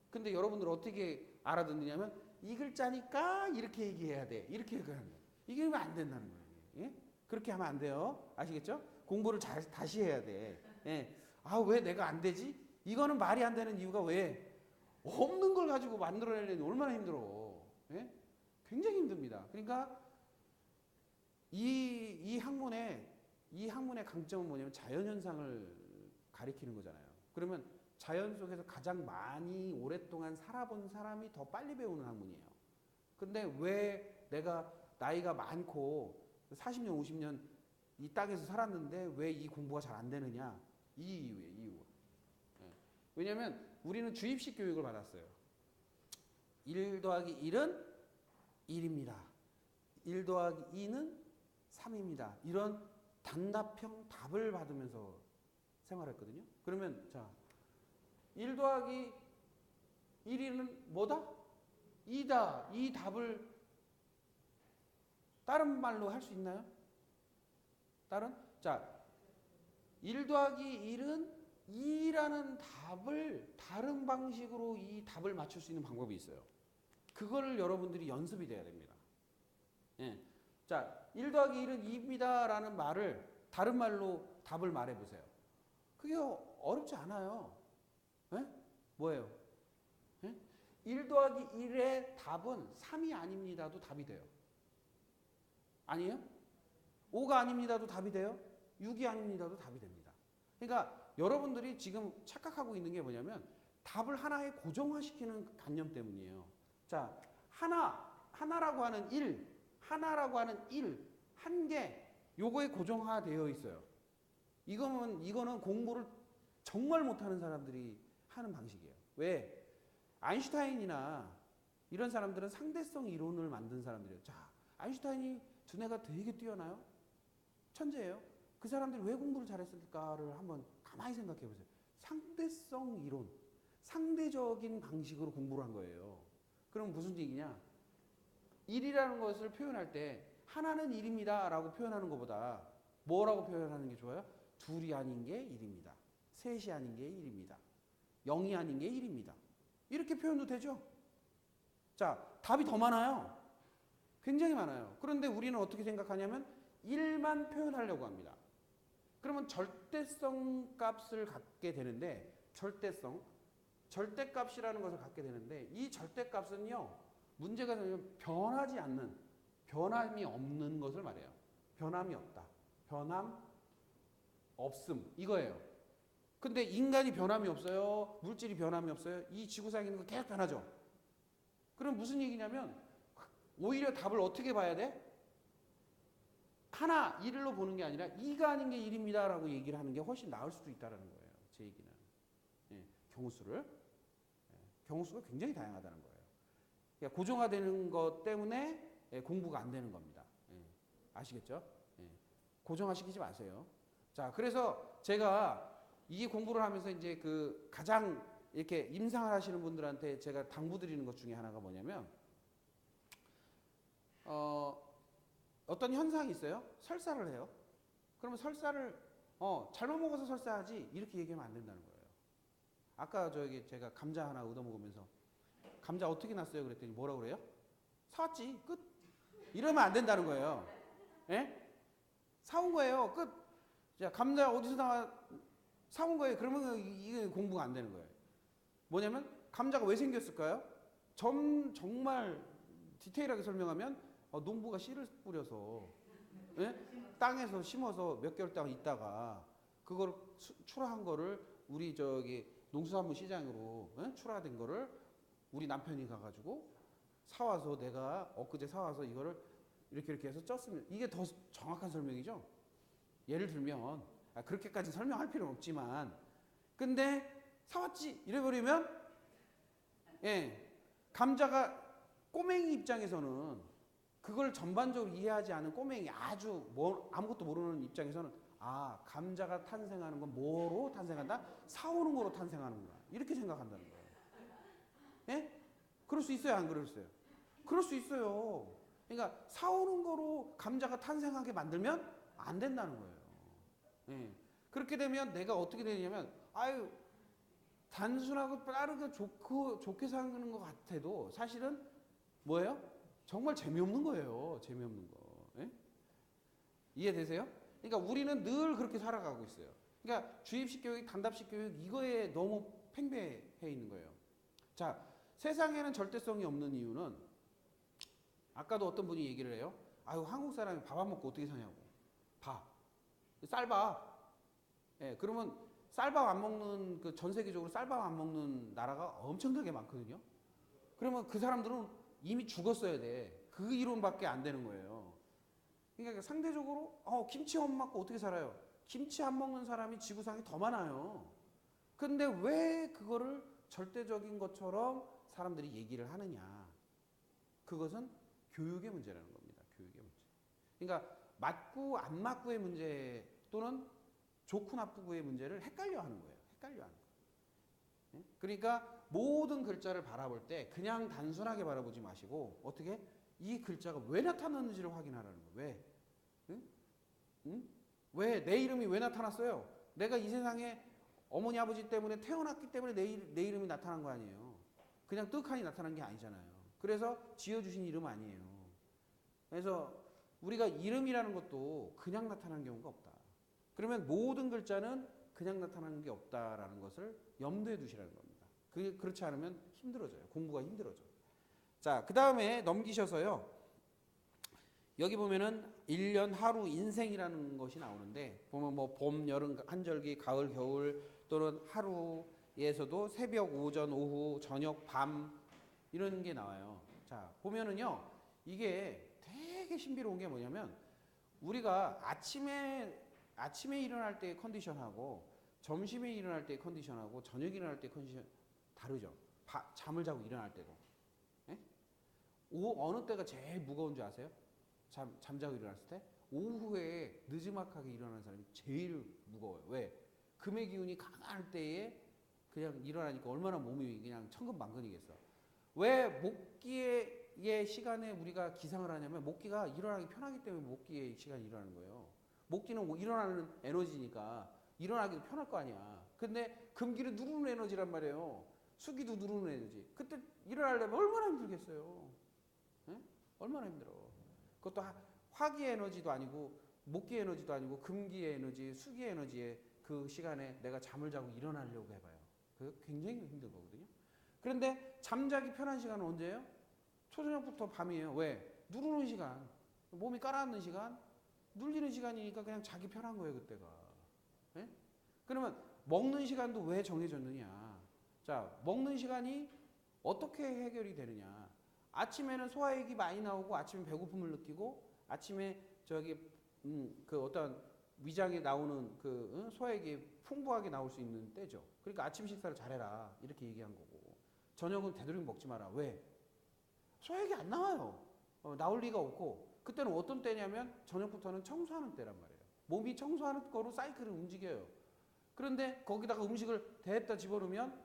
Speaker 1: 근데 여러분들 어떻게 알아듣느냐면 이 글자니까 이렇게 얘기해야 돼. 이렇게 얘기하는 거예요. 이게 왜 안 된다는 거예요. 예? 그렇게 하면 안 돼요. 아시겠죠? 공부를 다시 해야 돼. 예. 아, 왜 내가 안 되지? 이거는 말이 안 되는 이유가 왜? 없는 걸 가지고 만들어내려니 얼마나 힘들어. 예? 굉장히 힘듭니다. 그러니까 이 학문의 강점은 뭐냐면 자연현상을 가리키는 거잖아요. 그러면 자연 속에서 가장 많이 오랫동안 살아본 사람이 더 빨리 배우는 학문이에요. 근데 왜 내가 나이가 많고 40년, 50년 이 땅에서 살았는데 왜 이 공부가 잘 안 되느냐? 이 이유예요, 이유. 예. 왜냐면 우리는 주입식 교육을 받았어요. 1 더하기 1은 1입니다. 1 더하기 2는 3입니다. 이런 단답형 답을 받으면서 생활했거든요. 그러면 자, 1 더하기 1은 뭐다? 2다. 이 답을 다른 말로 할 수 있나요? 자, 1 더하기 1은 2라는 답을 다른 방식으로 이 답을 맞출 수 있는 방법이 있어요. 그거를 여러분들이 연습이 돼야 됩니다. 예. 자, 1 더하기 1은 2입니다 라는 말을 다른 말로 답을 말해보세요. 그게 어렵지 않아요. 예? 뭐예요? 예? 1 더하기 1의 답은 3이 아닙니다도 답이 돼요. 아니에요? 5가 아닙니다도 답이 돼요? 6이 아닙니다도 답이 됩니다. 그러니까 여러분들이 지금 착각하고 있는 게 뭐냐면 답을 하나에 고정화시키는 관념 때문이에요. 자, 하나라고 하는 하나라고 하는 한 개, 요거에 고정화되어 있어요. 이거는 공부를 정말 못하는 사람들이 하는 방식이에요. 왜? 아인슈타인이나 이런 사람들은 상대성 이론을 만든 사람들이에요. 자, 아인슈타인이 두뇌가 되게 뛰어나요? 천재예요. 그 사람들이 왜 공부를 잘했을까를 한번 가만히 생각해 보세요. 상대성 이론, 상대적인 방식으로 공부를 한 거예요. 그럼 무슨 얘기냐? 1이라는 것을 표현할 때 하나는 1입니다 라고 표현하는 것보다 뭐라고 표현하는 게 좋아요? 둘이 아닌 게 1입니다. 셋이 아닌 게 1입니다. 0이 아닌 게 1입니다. 이렇게 표현도 되죠? 자, 답이 더 많아요. 굉장히 많아요. 그런데 우리는 어떻게 생각하냐면 1만 표현하려고 합니다. 그러면 절대성 값을 갖게 되는데 절대값이라는 것을 갖게 되는데 이 절대값은요. 문제가 되면 변하지 않는, 변함이 없는 것을 말해요. 변함이 없다. 변함 없음 이거예요. 근데 인간이 변함이 없어요. 물질이 변함이 없어요. 이 지구상에 있는 거 계속 변하죠. 그럼 무슨 얘기냐면 오히려 답을 어떻게 봐야 돼? 하나, 1로 보는 게 아니라 2가 아닌 게 1입니다 라고 얘기를 하는 게 훨씬 나을 수도 있다는 거예요. 제 얘기는. 예, 경우수가 굉장히 다양하다는 거예요. 그러니까 고정화되는 것 때문에 공부가 안 되는 겁니다. 예, 아시겠죠? 예, 고정화시키지 마세요. 자, 그래서 제가 이 공부를 하면서 이제 그 가장 이렇게 임상을 하시는 분들한테 제가 당부드리는 것 중에 하나가 뭐냐면, 어떤 현상이 있어요. 설사를 해요. 그러면 설사를 잘못 먹어서 설사하지 이렇게 얘기하면 안 된다는 거예요. 아까 제가 감자 하나 얻어 먹으면서 감자 어떻게 났어요? 그랬더니 뭐라고 그래요? 사왔지 끝. 이러면 안 된다는 거예요. 예? 사온 거예요. 끝. 자, 감자 어디서 사온 거예요. 그러면 이게 공부가 안 되는 거예요. 뭐냐면 감자가 왜 생겼을까요? 정말 디테일하게 설명하면 농부가 씨를 뿌려서 땅에서 심어서 몇 개월 동안 있다가 그걸 출하한 거를 우리 농수산물 시장으로 출하된 거를 우리 남편이 가가지고 사와서 내가 엊그제 사와서 이거를 이렇게 해서 쪘으면 이게 더 정확한 설명이죠. 예를 들면 그렇게까지 설명할 필요는 없지만 근데 사왔지 이래버리면 감자가 꼬맹이 입장에서는 그걸 전반적으로 이해하지 않은 꼬맹이 아주 아무것도 모르는 입장에서는 감자가 탄생하는 건 뭐로 탄생한다? 사오는 거로 탄생하는구나 이렇게 생각한다는 거예요. 예? 그럴 수 있어요? 안 그럴 수 있어요? 그럴 수 있어요. 그러니까 사오는 거로 감자가 탄생하게 만들면 안 된다는 거예요. 예. 그렇게 되면 내가 어떻게 되냐면 단순하고 빠르게 좋게 사는 것 같아도 사실은 뭐예요? 정말 재미없는 거예요. 재미없는 거. 예? 이해되세요? 그러니까 우리는 늘 그렇게 살아가고 있어요. 그러니까 주입식 교육, 단답식 교육 이거에 너무 팽배해 있는 거예요. 자, 세상에는 절대성이 없는 이유는 아까도 어떤 분이 얘기를 해요. 한국 사람이 밥 안 먹고 어떻게 사냐고. 쌀밥. 예, 그러면 쌀밥 안 먹는 전 세계적으로 쌀밥 안 먹는 나라가 엄청나게 많거든요. 그러면 그 사람들은 이미 죽었어야 돼. 그 이론밖에 안 되는 거예요. 그러니까 상대적으로 김치 안 먹고 어떻게 살아요? 김치 안 먹는 사람이 지구상에 더 많아요. 근데 왜 그거를 절대적인 것처럼 사람들이 얘기를 하느냐? 그것은 교육의 문제라는 겁니다. 교육의 문제. 그러니까 맞고 안 맞고의 문제 또는 좋고 나쁘고의 문제를 헷갈려 하는 거예요. 헷갈려 하는 거예요. 그러니까 모든 글자를 바라볼 때 그냥 단순하게 바라보지 마시고 어떻게 이 글자가 왜 나타났는지를 확인하라는 거예요. 왜? 왜? 내 이름이 왜 나타났어요? 내가 이 세상에 어머니 아버지 때문에 태어났기 때문에 내 이름이 나타난 거 아니에요. 그냥 떡하니 나타난 게 아니잖아요. 그래서 지어주신 이름 아니에요. 그래서 우리가 이름이라는 것도 그냥 나타나는 경우가 없다. 그러면 모든 글자는 그냥 나타나는 게 없다라는 것을 염두에 두시라는 겁니다. 그렇지 않으면 힘들어져요. 공부가 힘들어져. 자, 그 다음에 넘기셔서요. 여기 보면은 1년 하루 인생이라는 것이 나오는데 보면 뭐 봄, 여름, 한절기, 가을, 겨울 또는 하루 에서도 새벽, 오전, 오후, 저녁, 밤 이런 게 나와요. 자, 보면은요. 이게 되게 신비로운 게 뭐냐면 우리가 아침에 일어날 때의 컨디션하고 점심에 일어날 때의 컨디션하고 저녁에 일어날 때의 컨디션 다르죠. 잠을 자고 일어날 때도. 예? 어느 때가 제일 무거운 줄 아세요? 잠자고 일어났을 때? 오후에 느지막하게 일어나는 사람이 제일 무거워요. 왜? 금의 기운이 강할 때에 그냥 일어나니까 얼마나 몸이 그냥 천근만근이겠어. 왜 목기의 시간에 우리가 기상을 하냐면 목기가 일어나기 편하기 때문에 목기의 시간이 일어나는 거예요. 목기는 일어나는 에너지니까 일어나기도 편할 거 아니야. 근데 금기는 누르는 에너지란 말이에요. 수기도 누르는 에너지. 그때 일어나려면 얼마나 힘들겠어요. 네? 얼마나 힘들어. 그것도 화기 에너지도 아니고 목기 에너지도 아니고 금기 에너지, 수기 에너지의 그 시간에 내가 잠을 자고 일어나려고 해봐요. 그게 굉장히 힘든 거거든요. 그런데 잠자기 편한 시간은 언제예요? 초저녁부터 밤이에요. 왜? 누르는 시간, 몸이 깔아앉는 시간, 눌리는 시간이니까 그냥 자기 편한 거예요, 그때가. 네? 그러면 먹는 시간도 왜 정해졌느냐? 자, 먹는 시간이 어떻게 해결이 되느냐? 아침에는 소화액이 많이 나오고 아침에 배고픔을 느끼고 아침에 그 어떤 위장에 나오는 그 소화액이 풍부하게 나올 수 있는 때죠. 그러니까 아침 식사를 잘해라 이렇게 얘기한 거고 저녁은 되도록 먹지 마라. 왜? 소화액이 안 나와요. 나올 리가 없고 그때는 어떤 때냐면 저녁부터는 청소하는 때란 말이에요. 몸이 청소하는 거로 사이클을 움직여요. 그런데 거기다가 음식을 대에다 집어넣으면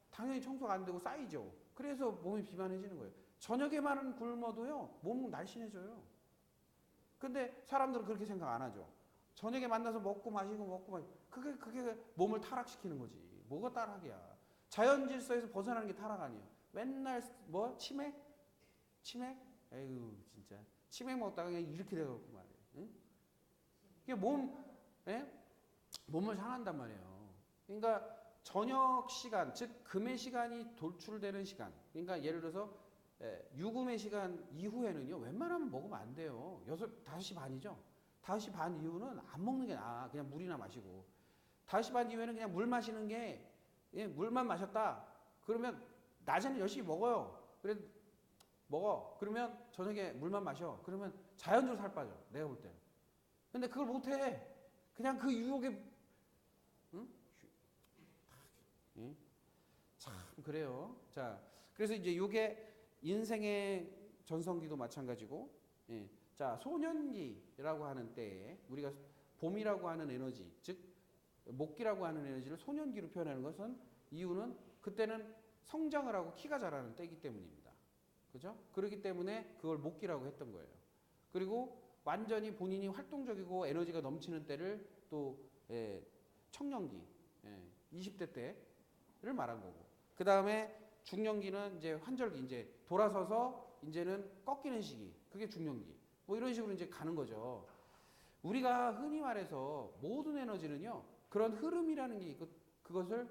Speaker 1: 당연히 청소가 안 되고 쌓이죠. 그래서 몸이 비만해지는 거예요. 저녁에만 굶어도요 몸은 날씬해져요. 근데 사람들은 그렇게 생각 안 하죠. 저녁에 만나서 먹고 마시고 그게 몸을 타락시키는 거지. 뭐가 타락이야. 자연 질서에서 벗어나는 게 타락 아니에요. 맨날 치맥? 에휴 진짜 치맥 먹다가 그냥 이렇게 돼갖고 말이에요. 응? 이게 몸을 상한단 말이에요. 그러니까 저녁 시간, 즉 금의 시간이 돌출되는 시간. 그러니까 예를 들어서 유금의 시간 이후에는요 웬만하면 먹으면 안 돼요. 5시 반이죠. 5시 반 이후는 안 먹는 게 나아. 그냥 물이나 마시고 5시 반 이후에는 그냥 물 마시는 게 물만 마셨다. 그러면 낮에는 열심히 먹어요. 그래 먹어. 그러면 저녁에 물만 마셔. 그러면 자연적으로 살 빠져. 내가 볼 때는. 근데 그걸 못해. 그냥 그 유혹에 응? 참 그래요. 자, 그래서 이제 이게 인생의 전성기도 마찬가지고, 자 소년기라고 하는 때에 우리가 봄이라고 하는 에너지, 즉 목기라고 하는 에너지를 소년기로 표현하는 것은 이유는 그때는 성장을 하고 키가 자라는 때이기 때문입니다. 그죠? 그렇기 때문에 그걸 목기라고 했던 거예요. 그리고 완전히 본인이 활동적이고 에너지가 넘치는 때를 또 청년기, 20대 때를 말한 거고. 그 다음에 중년기는 이제 환절기, 이제 돌아서서 이제는 꺾이는 시기, 그게 중년기. 뭐 이런 식으로 이제 가는 거죠. 우리가 흔히 말해서 모든 에너지는요 그런 흐름이라는 게 있고 그것을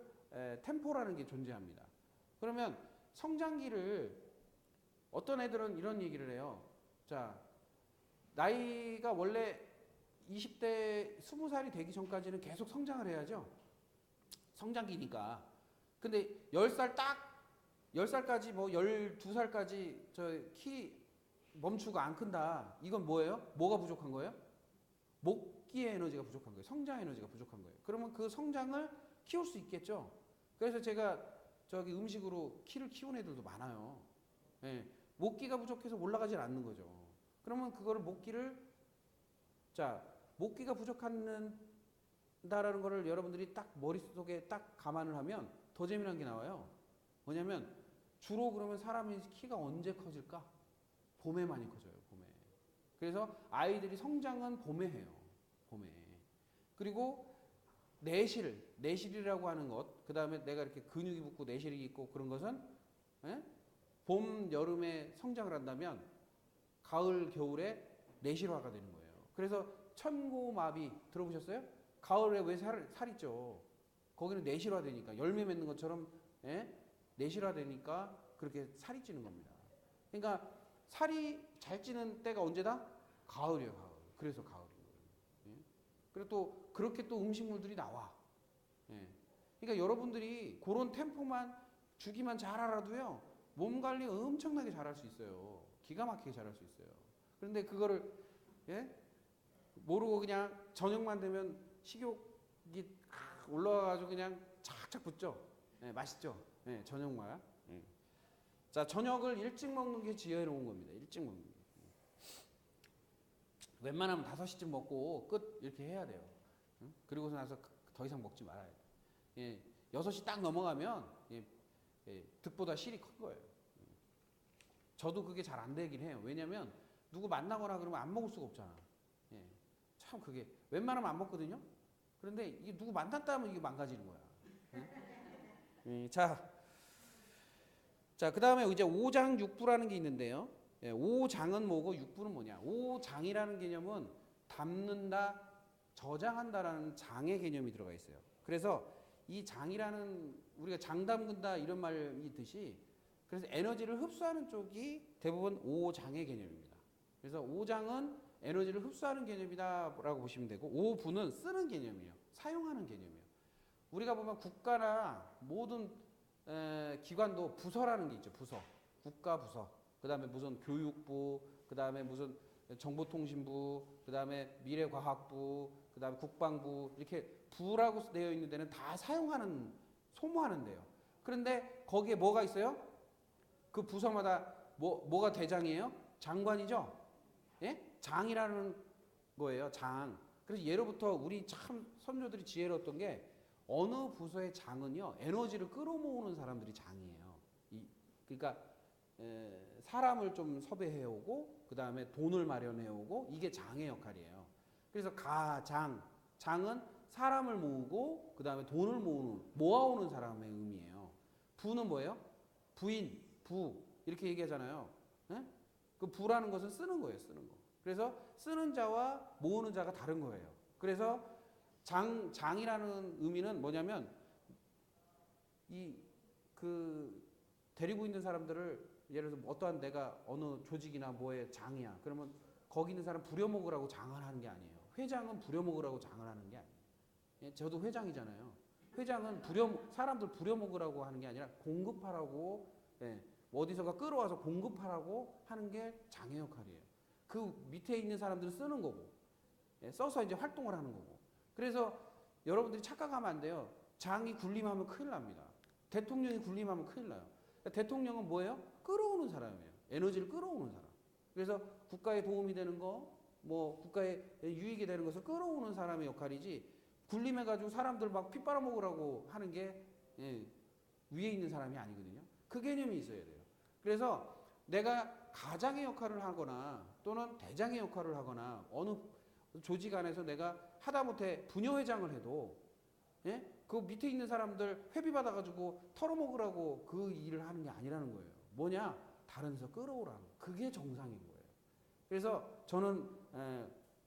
Speaker 1: 템포라는 게 존재합니다. 그러면 성장기를 어떤 애들은 이런 얘기를 해요. 자, 나이가 원래 20대 20살이 되기 전까지는 계속 성장을 해야죠. 성장기니까. 근데 10살까지 뭐 12살까지 저 키 멈추고 안 큰다. 이건 뭐예요? 뭐가 부족한 거예요? 목기의 에너지가 부족한 거예요. 성장 에너지가 부족한 거예요. 그러면 그 성장을 키울 수 있겠죠. 그래서 제가 음식으로 키를 키운 애들도 많아요. 목기가 부족해서 올라가질 않는 거죠. 그러면 그거를 목기가 부족한다라는 거를 여러분들이 딱 머릿속에 딱 감안을 하면 더 재미난 게 나와요. 뭐냐면 주로 그러면 사람의 키가 언제 커질까? 봄에 많이 커져요. 봄에. 그래서 아이들이 성장은 봄에 해요. 봄에. 그리고 내실이라고 하는 것, 그 다음에 내가 이렇게 근육이 붙고 내실이 있고 그런 것은 봄, 여름에 성장을 한다면 가을, 겨울에 내실화가 되는 거예요. 그래서 천고마비 들어보셨어요? 가을에 왜 살 있죠? 거기는 내실화되니까 열매 맺는 것처럼 내실화되니까 그렇게 살이 찌는 겁니다. 그러니까 살이 잘 찌는 때가 언제다? 가을이에요, 가을. 그래서 가을인 거예요. 그리고 또 그렇게 또 음식물들이 나와. 그러니까 여러분들이 그런 템포만 주기만 잘 알아도요, 몸 관리 엄청나게 잘할 수 있어요. 기가 막히게 잘할 수 있어요. 그런데 그거를 예? 모르고 그냥 저녁만 되면 식욕이 올라와가지고 그냥 착착 붙죠. 예, 맛있죠. 예, 저녁만. 예. 자, 저녁을 일찍 먹는 게 지혜로운 겁니다. 일찍 먹는 게. 웬만하면 5시쯤 먹고 끝 이렇게 해야 돼요. 응? 그리고서 나서 더 이상 먹지 말아야 돼요. 예, 6시 딱 넘어가면 득보다 실이 큰 거예요. 저도 그게 잘 안 되긴 해요. 왜냐면 누구 만나거나 그러면 안 먹을 수가 없잖아. 예, 참 그게 웬만하면 안 먹거든요. 그런데 이게 누구 만났다 하면 이게 망가지는 거야. 예? 자, 그 다음에 이제 오장육부라는 게 있는데요. 예, 오장은 뭐고 육부는 뭐냐? 오장이라는 개념은 담는다, 저장한다라는 장의 개념이 들어가 있어요. 그래서 이 장이라는 우리가 장 담근다 이런 말이 있듯이 그래서 에너지를 흡수하는 쪽이 대부분 오장의 개념입니다. 그래서 오장은 에너지를 흡수하는 개념이다라고 보시면 되고 오부는 쓰는 개념이에요. 사용하는 개념이에요. 우리가 보면 국가나 모든 기관도 부서라는 게 있죠. 부서, 국가 부서. 그 다음에 무슨 교육부, 그 다음에 무슨 정보통신부, 그 다음에 미래과학부, 그 다음에 국방부 이렇게 부라고 되어 있는 데는 다 사용하는 소모하는 데요. 그런데 거기에 뭐가 있어요? 그 부서마다 뭐가 대장이에요? 장관이죠. 예? 장이라는 거예요. 장. 그래서 예로부터 우리 참 선조들이 지혜로웠던 게 어느 부서의 장은요 에너지를 끌어모으는 사람들이 장이에요. 그러니까 사람을 좀 섭외해오고 그 다음에 돈을 마련해오고 이게 장의 역할이에요. 그래서 장은 사람을 모으고 그 다음에 돈을 모아오는 사람의 의미예요. 부는 뭐예요? 부인, 부 이렇게 얘기하잖아요. 네? 그 부라는 것은 쓰는 거예요. 쓰는 거. 그래서 쓰는 자와 모으는 자가 다른 거예요. 그래서 장이라는 의미는 뭐냐면 데리고 있는 사람들을 예를 들어서 어떠한 내가 어느 조직이나 뭐의 장이야. 그러면 거기 있는 사람 부려먹으라고 장을 하는 게 아니에요. 회장은 부려먹으라고 장을 하는 게 아니에요. 예, 저도 회장이잖아요. 회장은 사람들 부려먹으라고 하는 게 아니라 공급하라고 어디선가 끌어와서 공급하라고 하는 게 장의 역할이에요. 그 밑에 있는 사람들을 쓰는 거고 써서 이제 활동을 하는 거고. 그래서 여러분들이 착각하면 안 돼요. 장이 군림하면 큰일 납니다. 대통령이 군림하면 큰일 나요. 대통령은 뭐예요? 끌어오는 사람이에요. 에너지를 끌어오는 사람. 그래서 국가에 도움이 되는 거, 뭐 국가에 유익이 되는 것을 끌어오는 사람의 역할이지 군림해가지고 사람들 막 피 빨아먹으라고 하는 게 위에 있는 사람이 아니거든요. 그 개념이 있어야 돼요. 그래서 내가 가장의 역할을 하거나 또는 대장의 역할을 하거나 어느 조직 안에서 내가 하다못해 부녀회장을 해도 그 밑에 있는 사람들 회비 받아가지고 털어먹으라고 그 일을 하는 게 아니라는 거예요. 뭐냐? 다른 데서 끌어오라는 거. 그게 정상인 거예요. 그래서 저는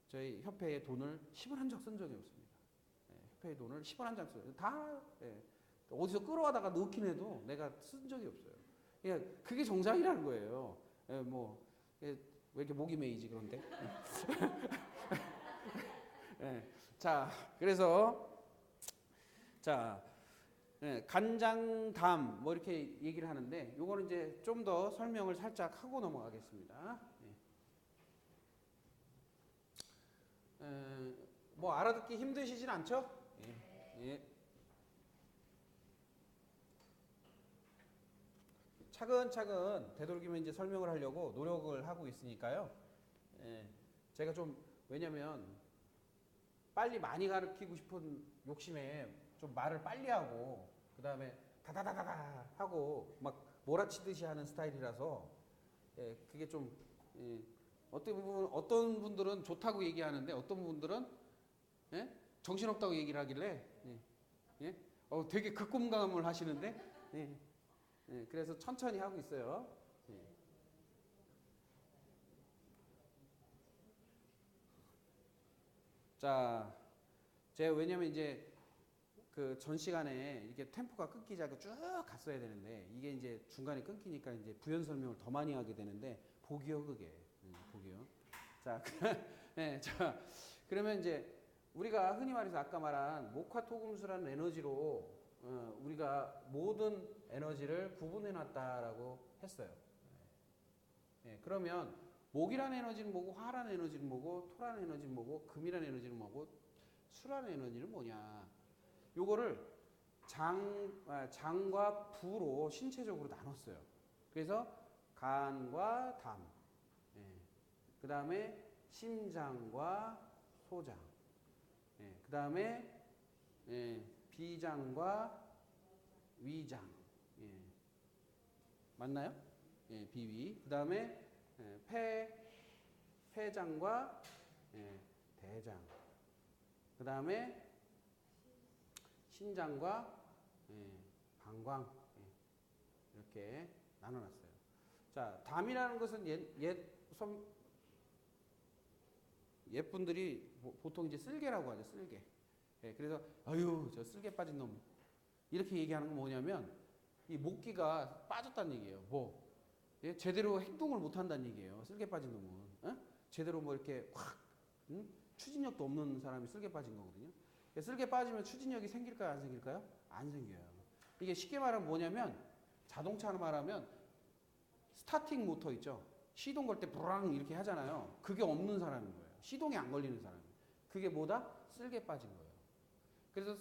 Speaker 1: 저희 협회에 돈을 10원 한 적 쓴 적이 없습니다. 협회에 돈을 10원 한 장 써요. 다 어디서 끌어와다가 넣긴 해도 내가 쓴 적이 없어요. 그러니까 그게 정상이라는 거예요. 왜 이렇게 목이 메이지 그런데? 자, 그래서 간장담 뭐 이렇게 얘기를 하는데 요거는 이제 좀 더 설명을 살짝 하고 넘어가겠습니다. 뭐 알아듣기 힘드시진 않죠? 예. 차근차근 되도록이면 이제 설명을 하려고 노력을 하고 있으니까요. 제가 좀 왜냐면 빨리 많이 가르치고 싶은 욕심에 좀 말을 빨리 하고 그 다음에 다다다다다 하고 막 몰아치듯이 하는 스타일이라서 그게 좀 어떤 분들은 좋다고 얘기하는데 어떤 분들은 정신없다고 얘기를 하길래 되게 극공감을 하시는데 그래서 천천히 하고 있어요. 자, 제가 왜냐면 이제 그 전 시간에 이렇게 템포가 끊기지 않고 쭉 갔어야 되는데 이게 이제 중간에 끊기니까 이제 부연 설명을 더 많이 하게 되는데 복이요 그게 복이요. 자, 그러면 이제 우리가 흔히 말해서 아까 말한 목화토금수라는 에너지로 우리가 모든 에너지를 구분해 놨다라고 했어요. 그러면 목이라는 에너지는 뭐고, 화라는 에너지는 뭐고, 토라는 에너지는 뭐고, 금이라는 에너지는 뭐고, 수라는 에너지는 뭐냐. 요거를 장과 부로 신체적으로 나눴어요. 그래서 간과 담, 그 다음에 심장과 소장, 그 다음에 비장과 위장, 맞나요? 비위. 그 다음에 폐장과 대장. 그 다음에 신장과 방광. 이렇게 나눠놨어요. 자, 담이라는 것은 옛분들이 보통 이제 쓸개라고 하죠, 쓸개. 그래서 아유, 저 쓸개 빠진 놈. 이렇게 얘기하는 건 뭐냐면 이 목기가 빠졌다는 얘기예요. 제대로 행동을 못 한다는 얘기예요. 쓸개 빠진 놈은. 제대로 뭐 이렇게 확 추진력도 없는 사람이 쓸개 빠진 거거든요. 쓸개 빠지면 추진력이 생길까요, 안 생길까요? 안 생겨요. 이게 쉽게 말하면 뭐냐면 자동차로 말하면 스타팅 모터 있죠. 시동 걸 때 브랑 이렇게 하잖아요. 그게 없는 사람인 거예요. 시동이 안 걸리는 사람. 그게 뭐다? 쓸개 빠진 거예요. 그래서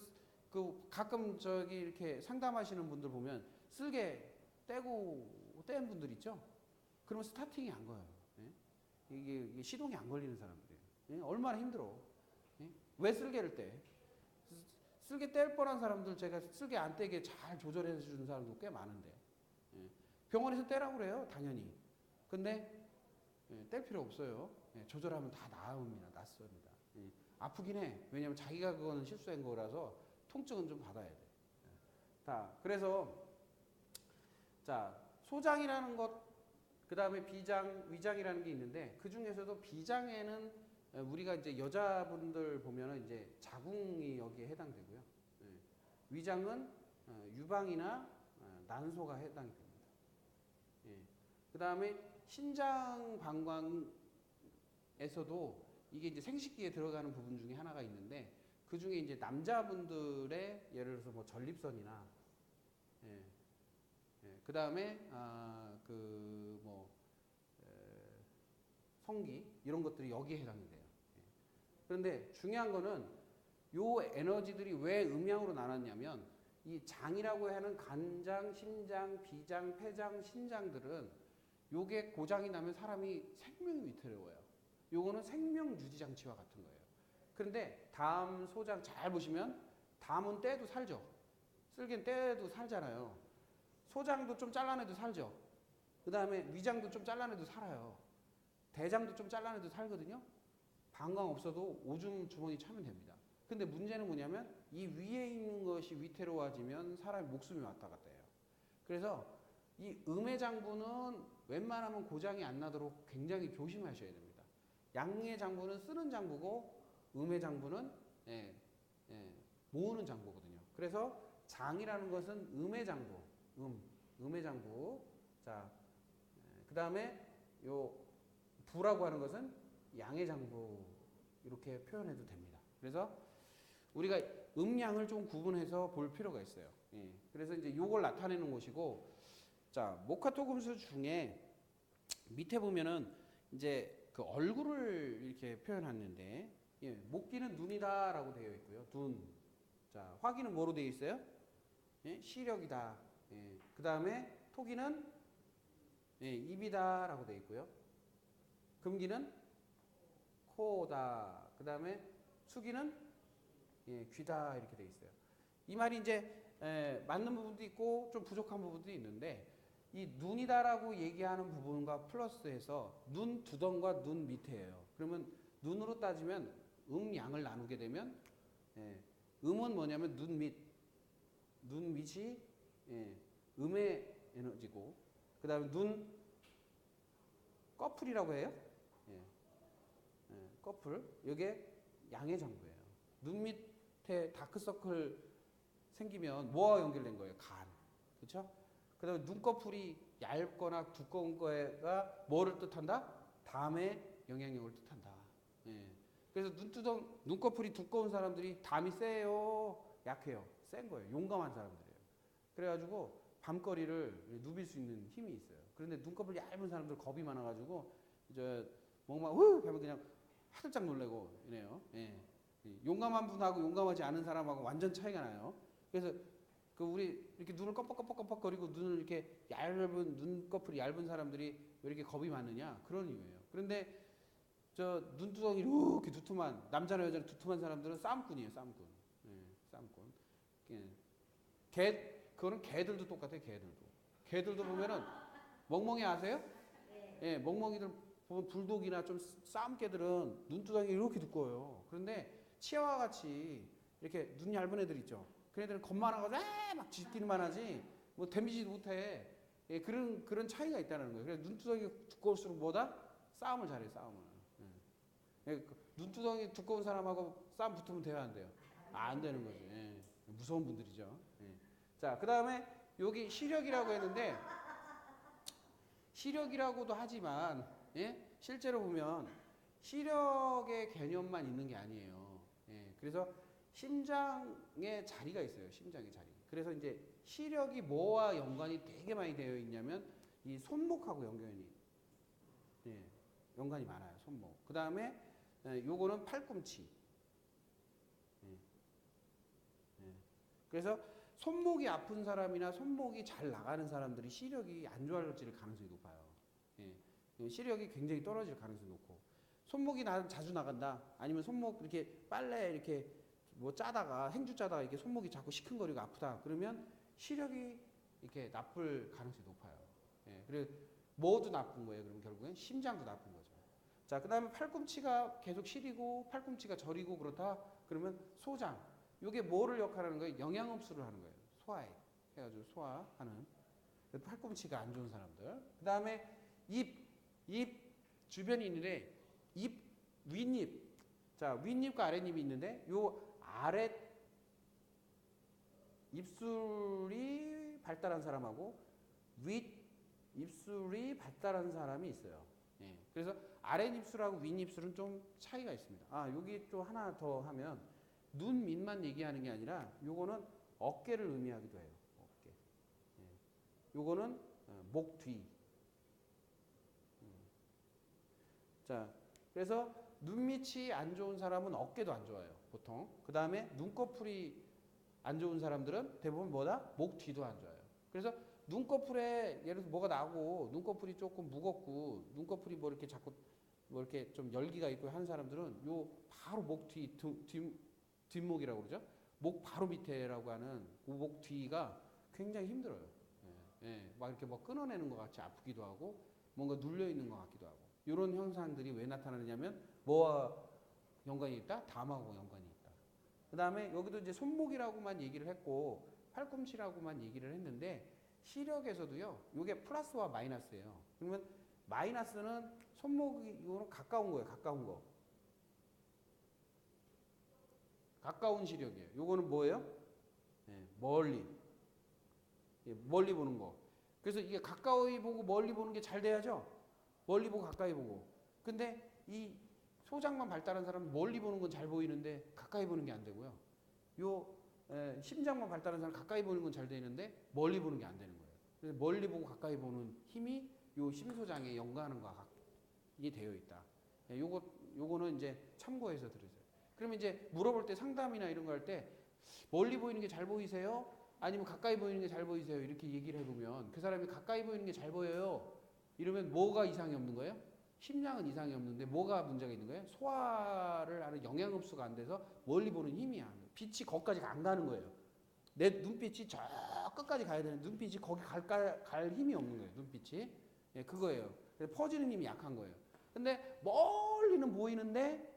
Speaker 1: 그 가끔 저기 이렇게 상담하시는 분들 보면 쓸개 뗀 분들 있죠. 그러면 스타팅이 안 거예요. 이게 시동이 안 걸리는 사람들이에요. 얼마나 힘들어. 왜 쓸개를 떼? 쓸개 뗄 뻔한 사람들 제가 쓸개 안 떼게 잘 조절해 주는 사람도 꽤 많은데 병원에서 떼라고 그래요. 당연히. 근데 뗄 필요 없어요. 조절하면 다 나옵니다. 낫습니다. 아프긴 해. 왜냐면 자기가 그거는 실수한 거라서 통증은 좀 받아야 돼. 그래서 자, 소장이라는 것, 그 다음에 비장, 위장이라는 게 있는데 그 중에서도 비장에는 우리가 이제 여자분들 보면은 이제 자궁이 여기에 해당되고요. 위장은 유방이나 난소가 해당이 됩니다. 그 다음에 신장 방광에서도 이게 이제 생식기에 들어가는 부분 중에 하나가 있는데 그 중에 이제 남자분들의 예를 들어서 뭐 전립선이나 그 다음에 성기 이런 것들이 여기에 해당이 돼요. 그런데 중요한 거는 요 에너지들이 왜 음양으로 나눴냐면 이 장이라고 하는 간장, 심장, 비장, 폐장, 신장들은 요게 고장이 나면 사람이 생명이 위태로워요. 요거는 생명 유지 장치와 같은 거예요. 그런데 담, 소장 잘 보시면 담은 떼도 살죠. 쓸개는 떼도 살잖아요. 소장도 좀 잘라내도 살죠. 그 다음에 위장도 좀 잘라내도 살아요. 대장도 좀 잘라내도 살거든요. 방광 없어도 오줌 주머니 차면 됩니다. 근데 문제는 뭐냐면 이 위에 있는 것이 위태로워지면 사람의 목숨이 왔다 갔다 해요. 그래서 이 음해장부는 웬만하면 고장이 안 나도록 굉장히 조심하셔야 됩니다. 양해장부는 쓰는 장부고 음해장부는 모으는 장부거든요. 그래서 장이라는 것은 음해장부, 음해장부. 자, 그 다음에 요 부라고 하는 것은 양해장부 이렇게 표현해도 됩니다. 그래서 우리가 음양을 좀 구분해서 볼 필요가 있어요. 그래서 이제 요걸 나타내는 것이고, 자, 모카토금수 중에 밑에 보면은 이제 그 얼굴을 이렇게 표현하는데, 목기는 눈이다라고 되어 있고요. 눈. 자, 화기는 뭐로 되어 있어요? 시력이다. 그 다음에 토기는 입이다라고 되어 있고요. 금기는 코다. 그 다음에 수기는 귀다 이렇게 되어 있어요. 이 말이 이제 맞는 부분도 있고 좀 부족한 부분도 있는데 이 눈이다라고 얘기하는 부분과 플러스해서 눈 두덩과 눈 밑에예요. 그러면 눈으로 따지면 음양을 나누게 되면 음은 뭐냐면 눈 밑이 음의 에너지고 그 다음에 눈 꺼풀이라고 해요. 꺼풀. 이게 양의 장부예요. 눈 밑에 다크서클 생기면 뭐와 연결된 거예요? 간. 그렇죠? 그 다음에 눈꺼풀이 얇거나 두꺼운 거가 뭐를 뜻한다? 담의 영향력을 뜻한다. 그래서 눈꺼풀이 두꺼운 사람들이 담이 세요? 약해요. 센 거예요. 용감한 사람들이에요. 그래가지고 밤거리를 누빌 수 있는 힘이 있어요. 그런데 눈꺼풀 얇은 사람들 겁이 많아가지고 이제 뭔가 후 하면 그냥 화들짝 놀래고 이래요. 예. 용감한 분하고 용감하지 않은 사람하고 완전 차이가 나요. 그래서 그 우리 이렇게 눈을 껌뻑껌뻑껌뻑거리고 눈을 이렇게 얇은 눈꺼풀이 얇은 사람들이 왜 이렇게 겁이 많느냐 그런 이유예요. 그런데 저 눈두덩이 이렇게 두툼한 남자나 여자나 두툼한 사람들은 싸움꾼이에요. 싸움꾼. 예, 싸움꾼. 예. 그거는 개들도 똑같아요. 개들도 보면은 멍멍이 아세요? 예, 멍멍이들 보면 불독이나 좀 싸움개들은 눈두덩이 이렇게 두꺼워요. 그런데 치아와 같이 이렇게 눈 얇은 애들 있죠. 그 애들은 겁 많아가지고 막 짖기만 하지 뭐 데미지도 못해. 예, 그런 차이가 있다는 거예요. 그래서 눈두덩이가 두꺼울수록 뭐다? 싸움을 잘해 싸움을. 예. 눈두덩이 두꺼운 사람하고 싸움 붙으면 돼요 안 돼요? 안 되는 거지. 예. 무서운 분들이죠. 예. 자, 그 다음에 여기 시력이라고 했는데 시력이라고도 하지만 예? 실제로 보면 시력의 개념만 있는 게 아니에요. 예, 그래서 심장의 자리가 있어요. 심장의 자리. 그래서 이제 시력이 뭐와 연관이 되게 많이 되어 있냐면 이 손목하고 연관이 많아요. 손목. 그 다음에 요거는 팔꿈치. 예, 예. 그래서 손목이 아픈 사람이나 손목이 잘 나가는 사람들이 시력이 안 좋아질 가능성이 높아요. 예. 시력이 굉장히 떨어질 가능성이 높고 손목이 자주 나간다. 아니면 손목 이렇게 빨래 이렇게 뭐 짜다가 행주 짜다가 이렇게 손목이 자꾸 시큰거리고 아프다. 그러면 시력이 이렇게 나쁠 가능성이 높아요. 예. 그리고 뭐도 나쁜 거예요. 그러면 결국엔 심장도 나쁜 거죠. 자, 그다음에 팔꿈치가 계속 시리고 팔꿈치가 저리고 그렇다. 그러면 소장. 이게 뭐를 역할하는 거예요? 영양 흡수를 하는 거예요. 소화에 해가지고 소화하는 팔꿈치가 안 좋은 사람들. 그 다음에 입 주변인들의 입 윗입. 자, 윗입과 아랫입이 있는데 요 아랫 입술이 발달한 사람하고 윗 입술이 발달한 사람이 있어요. 예. 그래서 아랫 입술하고 윗 입술은 좀 차이가 있습니다. 아, 여기 또 하나 더 하면 눈 밑만 얘기하는 게 아니라 요거는 어깨를 의미하기도 해요. 어깨. 예. 요거는 목 뒤. 자, 그래서 눈밑이 안 좋은 사람은 어깨도 안 좋아요. 보통. 그 다음에 눈꺼풀이 안 좋은 사람들은 대부분 뭐다? 목 뒤도 안 좋아요. 그래서 눈꺼풀에 예를 들어서 뭐가 나고 눈꺼풀이 조금 무겁고 눈꺼풀이 뭐 이렇게 자꾸 뭐 이렇게 좀 열기가 있고 하는 사람들은 요 바로 목 뒷목이라고 그러죠. 목 바로 밑에라고 하는 그 목 뒤가 굉장히 힘들어요. 예, 예. 막 이렇게 뭐 끊어내는 것 같이 아프기도 하고 뭔가 눌려 있는 것 같기도 하고 이런 현상들이 왜 나타나느냐면 뭐와 연관이 있다? 담하고 연관이 있다. 그 다음에 여기도 이제 손목이라고만 얘기를 했고 팔꿈치라고만 얘기를 했는데 시력에서도요. 이게 플러스와 마이너스예요. 그러면 마이너스는 손목이 이거는 가까운 거예요. 가까운 거. 가까운 시력이에요. 요거는 뭐예요? 네, 멀리. 예, 멀리 보는 거. 그래서 이게 가까이 보고 멀리 보는 게 잘 돼야죠. 멀리 보고 가까이 보고. 근데 이 소장만 발달한 사람은 멀리 보는 건 잘 보이는데 가까이 보는 게 안 되고요. 심장만 발달한 사람은 가까이 보는 건 잘 되는데 멀리 보는 게 안 되는 거예요. 그래서 멀리 보고 가까이 보는 힘이 요 심소장에 연관하는 거가 이게 되어 있다. 요거는 이제 참고해서 들으세요. 그러면 이제 물어볼 때 상담이나 이런 거 할 때 멀리 보이는 게 잘 보이세요? 아니면 가까이 보이는 게 잘 보이세요? 이렇게 얘기를 해보면 그 사람이 가까이 보이는 게 잘 보여요. 이러면 뭐가 이상이 없는 거예요? 심장은 이상이 없는데 뭐가 문제가 있는 거예요? 소화를 하는 영양 흡수가 안 돼서 멀리 보는 힘이 안 돼요. 빛이 거기까지 안 가는 거예요. 내 눈빛이 저 끝까지 가야 되는 눈빛이 거기 갈 힘이 없는 거예요. 눈빛이. 예, 그거예요. 그래서 퍼지는 힘이 약한 거예요. 근데 멀리는 보이는데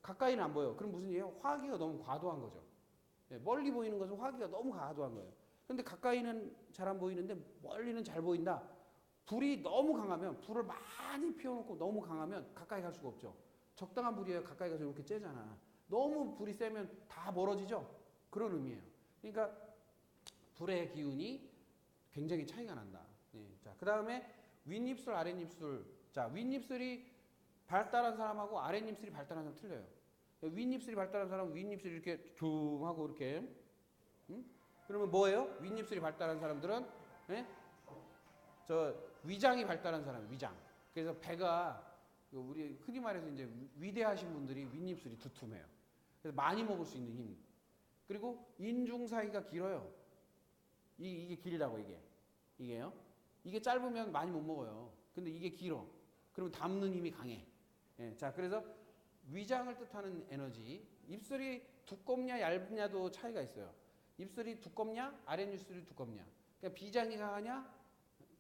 Speaker 1: 가까이는 안 보여. 그럼 무슨 일이에요? 화기가 너무 과도한 거죠. 예, 멀리 보이는 것은 화기가 너무 과도한 거예요. 근데 가까이는 잘 안 보이는데 멀리는 잘 보인다. 불이 너무 강하면 불을 많이 피워놓고 너무 강하면 가까이 갈 수가 없죠. 적당한 불이에요. 가까이 가서 이렇게 쬐잖아. 너무 불이 세면 다 멀어지죠. 그런 의미예요. 그러니까 불의 기운이 굉장히 차이가 난다. 네. 자, 그 다음에 윗입술, 아랫입술. 자, 윗입술이 발달한 사람하고 아랫입술이 발달한 사람 틀려요. 윗입술이 발달한 사람은 윗입술이 이렇게 둥 하고 이렇게. 그러면 뭐예요? 윗입술이 발달한 사람들은 예? 저 위장이 발달한 사람, 위장. 그래서 배가 우리 흔히 말해서 이제 위대하신 분들이 윗입술이 두툼해요. 그래서 많이 먹을 수 있는 힘. 그리고 인중 사이가 길어요. 이게 길다고 이게요. 이게 짧으면 많이 못 먹어요. 근데 이게 길어. 그러면 담는 힘이 강해. 예, 자, 그래서 위장을 뜻하는 에너지. 입술이 두껍냐 얇냐도 차이가 있어요. 입술이 두껍냐 아랫입술이 두껍냐. 그러니까 비장이 강하냐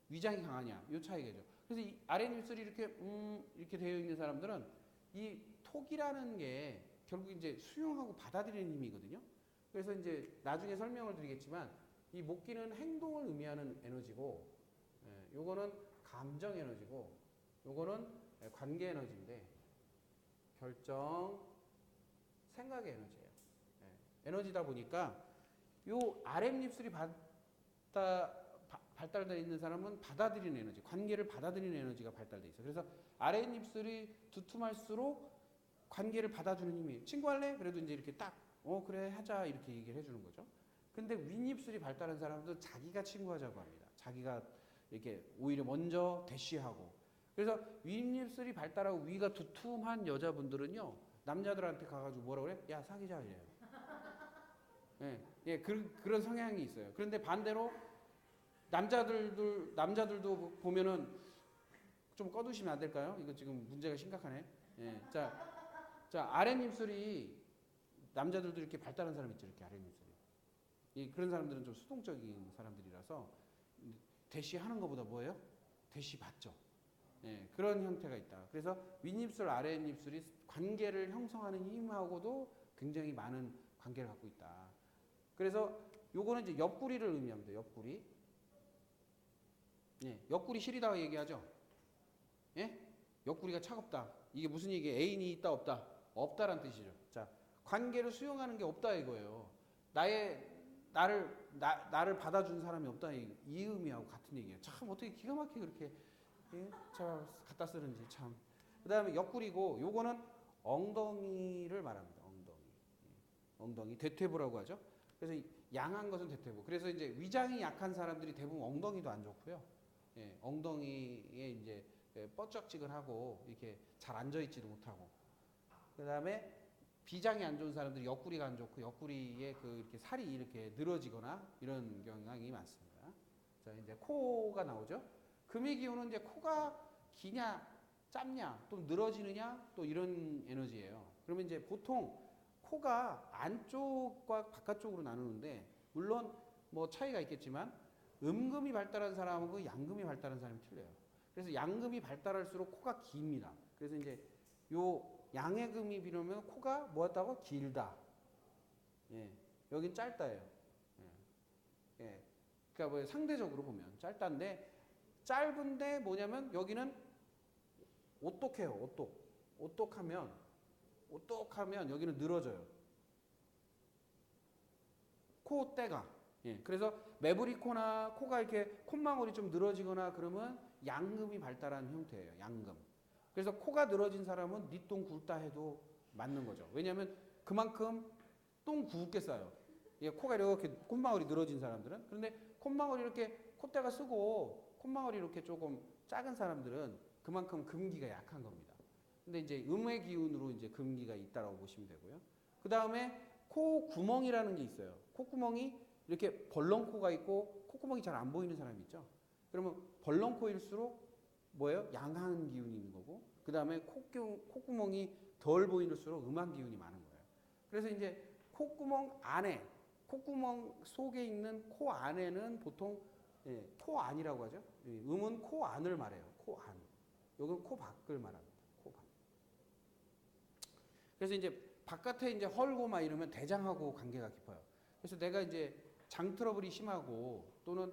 Speaker 1: 위장이 강하냐 이 차이겠죠. 그래서 이 아랫입술이 이렇게 되어 있는 사람들은 이 톡이라는 게 결국 이제 수용하고 받아들이는 힘이거든요. 그래서 이제 나중에 설명을 드리겠지만 이 목기는 행동을 의미하는 에너지고, 요거는 감정 에너지고, 요거는 관계 에너지인데 결정, 생각의 에너지예요. 에너지다 보니까 요 아랫입술이 발달되어 있는 사람은 받아들이는 에너지, 관계를 받아들이는 에너지가 발달되어 있어요. 그래서 아랫입술이 두툼할수록 관계를 받아주는 힘이, 친구할래? 그래도 이제 이렇게 딱 그래 하자 이렇게 얘기를 해주는 거죠. 근데 윗입술이 발달한 사람도 자기가 친구하자고 합니다. 자기가 이렇게 오히려 먼저 대시하고. 그래서 윗입술이 발달하고 위가 두툼한 여자분들은요, 남자들한테 가가지고 뭐라고 그래? 야, 사귀자 이래요. 예, 그런 성향이 있어요. 그런데 반대로 남자들도 보면은 좀 꺼두시면 안 될까요? 이거 지금 문제가 심각하네. 예, 자, 아랫입술이 남자들도 이렇게 발달한 사람 있죠. 이렇게 아랫입술이. 그런 사람들은 좀 수동적인 사람들이라서 대시하는 것보다 뭐예요? 대시 받죠. 예, 그런 형태가 있다. 그래서 윗입술, 아랫입술이 관계를 형성하는 힘하고도 굉장히 많은 관계를 갖고 있다. 그래서 요거는 이제 옆구리를 의미합니다. 옆구리. 예, 옆구리 시리다고 얘기하죠. 예? 옆구리가 차갑다. 이게 무슨 얘기예요? 애인이 있다 없다? 없다란 뜻이죠. 자, 관계를 수용하는 게 없다 이거예요. 나를 받아준 사람이 없다 이 의미하고 같은 얘기예요. 참 어떻게 기가 막히게 그렇게 참 갖다 쓰는지 참. 그다음에 옆구리고 요거는 엉덩이를 말합니다. 엉덩이 대퇴부라고 하죠. 그래서 양한 것은 대퇴부. 그래서 이제 위장이 약한 사람들이 대부분 엉덩이도 안 좋고요. 예, 엉덩이에 이제 뻐쩍지근하고 이렇게 잘 앉아 있지도 못하고. 그다음에 비장이 안 좋은 사람들이 옆구리가 안 좋고 옆구리에 이렇게 살이 이렇게 늘어지거나 이런 경향이 많습니다. 자, 이제 코가 나오죠. 금의 기운은 이제 코가 기냐, 짧냐, 또 늘어지느냐, 또 이런 에너지예요. 그러면 이제 보통 코가 안쪽과 바깥쪽으로 나누는데, 물론 뭐 차이가 있겠지만 음금이 발달한 사람하고 양금이 발달한 사람이 틀려요. 그래서 양금이 발달할수록 코가 깁니다. 그래서 이제 요 양의 금이 비로면 코가 뭐였다고? 길다. 예, 여긴 짧다예요. 예, 그러니까 뭐 상대적으로 보면 짧다인데, 짧은데 뭐냐면 여기는 오똑해요. 오똑하면 여기는 늘어져요. 콧대가. 예, 그래서 매부리코나 코가 이렇게 콧망울이 좀 늘어지거나 그러면 양금이 발달한 형태예요. 양금. 그래서 코가 늘어진 사람은 니 똥 굵다 해도 맞는 거죠. 왜냐하면 그만큼 똥 굵게 싸요. 예, 코가 이렇게 콧망울이 늘어진 사람들은. 그런데 콧망울이 이렇게 콧대가 쓰고 콧망울이 이렇게 조금 작은 사람들은 그만큼 금기가 약한 겁니다. 근데 이제 음의 기운으로 이제 금기가 있다라고 보시면 되고요. 그 다음에 코 구멍이라는 게 있어요. 콧구멍이 이렇게 벌렁코가 있고 콧구멍이 잘 안 보이는 사람이 있죠. 그러면 벌렁코일수록 뭐예요? 양한 기운이 있는 거고, 그 다음에 콧구멍이 덜 보이는수록 음한 기운이 많은 거예요. 그래서 이제 콧구멍 안에, 콧구멍 속에 있는 코 안에는 보통 코 안이라고 하죠. 음은 코 안을 말해요. 코 안. 여기는 코 밖을 말합니다. 코 밖. 그래서 이제 바깥에 이제 헐고 막 이러면 대장하고 관계가 깊어요. 그래서 내가 이제 장 트러블이 심하고 또는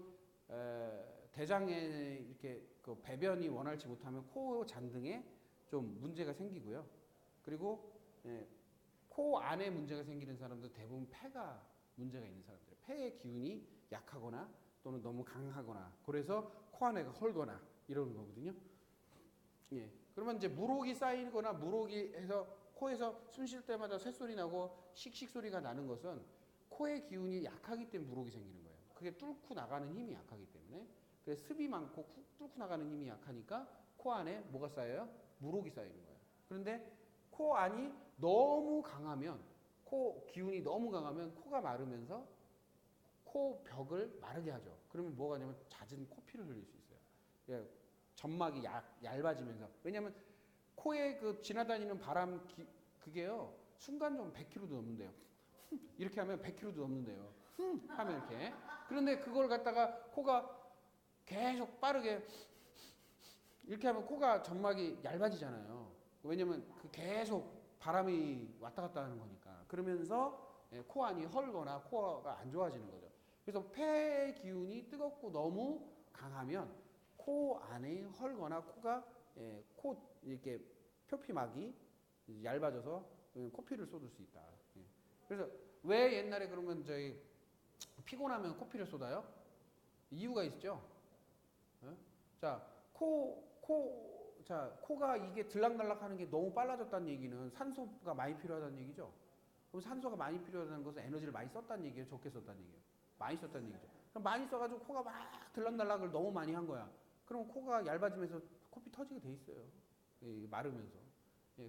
Speaker 1: 대장에 이렇게 그 배변이 원활치 못하면 코 잔등에 좀 문제가 생기고요. 그리고 코 안에 문제가 생기는 사람들 대부분 폐가 문제가 있는 사람들, 폐의 기운이 약하거나 또는 너무 강하거나, 그래서 코 안에가 헐거나 이러는 거거든요. 예. 그러면 이제 물혹이 쌓이거나 물혹이 해서 코에서 숨 쉴 때마다 쇳소리 나고 씩씩 소리가 나는 것은 코의 기운이 약하기 때문에 무록이 생기는 거예요. 그게 뚫고 나가는 힘이 약하기 때문에. 그래서 습이 많고 뚫고 나가는 힘이 약하니까 코 안에 뭐가 쌓여요? 무록이 쌓이는 거예요. 그런데 코 안이 너무 강하면, 코 기운이 너무 강하면 코가 마르면서 코 벽을 마르게 하죠. 그러면 뭐가 되냐면 잦은 코피를 흘릴 수 있어요. 예, 점막이 얇아지면서. 왜냐하면 코에 그 지나다니는 바람 그게요 순간적으로 100km도 넘는데요. 이렇게 하면 100km도 넘는데요. 하면 이렇게. 그런데 그걸 갖다가 코가 계속 빠르게 이렇게 하면 코가 점막이 얇아지잖아요. 왜냐면 그 계속 바람이 왔다 갔다 하는 거니까. 그러면서 코 안이 헐거나 코가 안 좋아지는 거죠. 그래서 폐 기운이 뜨겁고 너무 강하면 코 안에 헐거나 코가 코 이렇게 표피막이 얇아져서 코피를 쏟을 수 있다. 그래서 왜 옛날에 그러면 저희 피곤하면 코피를 쏟아요? 이유가 있죠. 자, 코가 이게 들락날락 하는 게 너무 빨라졌다는 얘기는 산소가 많이 필요하다는 얘기죠. 그럼 산소가 많이 필요하다는 것은 에너지를 많이 썼다는 얘기예요? 적게 썼다는 얘기예요? 많이 썼다는 얘기죠. 그럼 많이 써가지고 코가 막 들락날락을 너무 많이 한 거야. 그럼 코가 얇아지면서 코피 터지게 돼 있어요. 마르면서.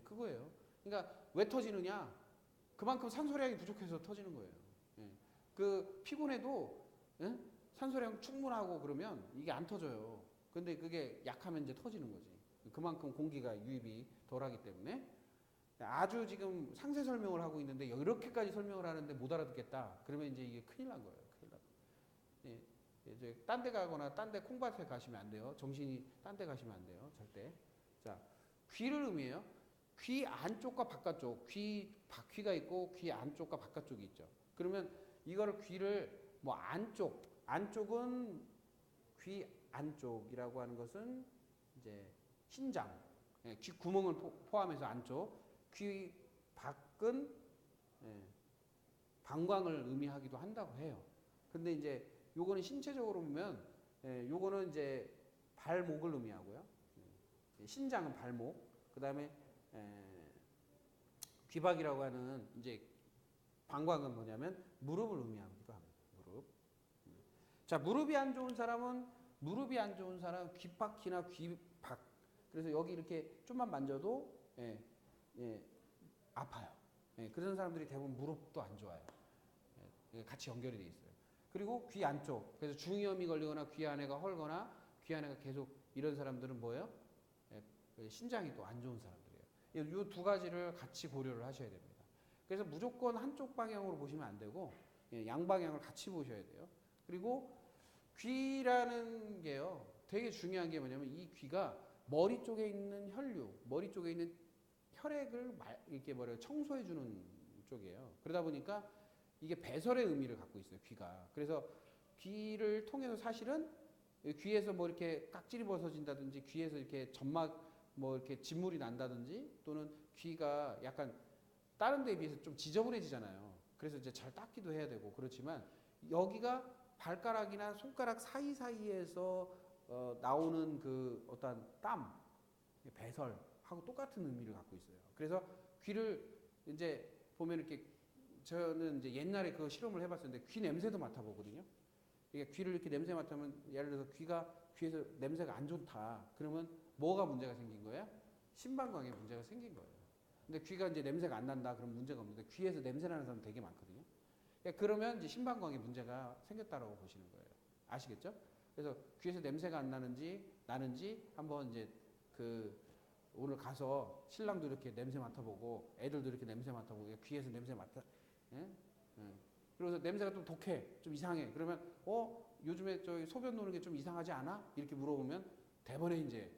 Speaker 1: 그거예요. 그러니까 왜 터지느냐? 그만큼 산소량이 부족해서 터지는 거예요. 그 피곤해도 산소량 충분하고 그러면 이게 안 터져요. 근데 그게 약하면 이제 터지는 거지. 그만큼 공기가 유입이 덜하기 때문에. 아주 지금 상세 설명을 하고 있는데 이렇게까지 설명을 하는데 못 알아듣겠다. 그러면 이제 이게 큰일 난 거예요. 큰일 난 거예요. 이제 딴 데 가거나 딴 데 콩밭에 가시면 안 돼요. 정신이 딴 데 가시면 안 돼요. 절대. 자, 귀를 의미해요. 귀 안쪽과 바깥쪽, 귀가 있고 귀 안쪽과 바깥쪽이 있죠. 그러면 이거를 귀를 뭐 안쪽은 귀 안쪽이라고 하는 것은 이제 신장, 귀 구멍을 포함해서 안쪽, 귀 밖은 방광을 의미하기도 한다고 해요. 근데 이제 요거는 신체적으로 보면 요거는 이제 발목을 의미하고요. 신장은 발목, 그다음에 귀박이라고 하는 이제 방광은 뭐냐면 무릎을 의미하기도 합니다. 무릎. 자, 무릎이 안 좋은 사람 귀바퀴나 귀박. 그래서 여기 이렇게 좀만 만져도 아파요. 그런 사람들이 대부분 무릎도 안 좋아요. 같이 연결이 돼 있어요. 그리고 귀 안쪽. 그래서 중이염이 걸리거나 귀 안에가 헐거나 귀 안에가 계속 이런 사람들은 뭐예요? 신장이 또 안 좋은 사람들이에요. 이 두 가지를 같이 고려를 하셔야 됩니다. 그래서 무조건 한쪽 방향으로 보시면 안 되고 양방향을 같이 보셔야 돼요. 그리고 귀라는 게요. 되게 중요한 게 뭐냐면 이 귀가 머리 쪽에 있는 혈류, 머리 쪽에 있는 혈액을 이렇게 청소해 주는 쪽이에요. 그러다 보니까 이게 배설의 의미를 갖고 있어요. 귀가. 그래서 귀를 통해서 사실은 귀에서 뭐 이렇게 깍질이 벗어진다든지 귀에서 이렇게 점막 뭐 이렇게 진물이 난다든지 또는 귀가 약간 다른 데에 비해서 좀 지저분해지잖아요. 그래서 이제 잘 닦기도 해야 되고 그렇지만 여기가 발가락이나 손가락 사이사이에서 나오는 그 어떤 땀, 배설하고 똑같은 의미를 갖고 있어요. 그래서 귀를 이제 보면 이렇게 저는 이제 옛날에 그 실험을 해봤었는데 귀 냄새도 맡아보거든요. 그러니까 귀를 이렇게 냄새 맡으면 예를 들어서 귀에서 냄새가 안 좋다. 그러면 뭐가 문제가 생긴 거예요? 심방광에 문제가 생긴 거예요. 근데 귀가 이제 냄새가 안 난다. 그럼 문제가 없는데 귀에서 냄새 나는 사람 되게 많거든요. 그러면 이제 심방광에 문제가 생겼다라고 보시는 거예요. 아시겠죠? 그래서 귀에서 냄새가 안 나는지 한번 이제 오늘 가서 신랑도 이렇게 냄새 맡아보고 애들도 이렇게 냄새 맡아보고 귀에서 냄새 맡아. 예? 그래서 냄새가 좀 독해, 좀 이상해. 그러면 요즘에 저희 소변 노는 게 좀 이상하지 않아? 이렇게 물어보면 대번에 이제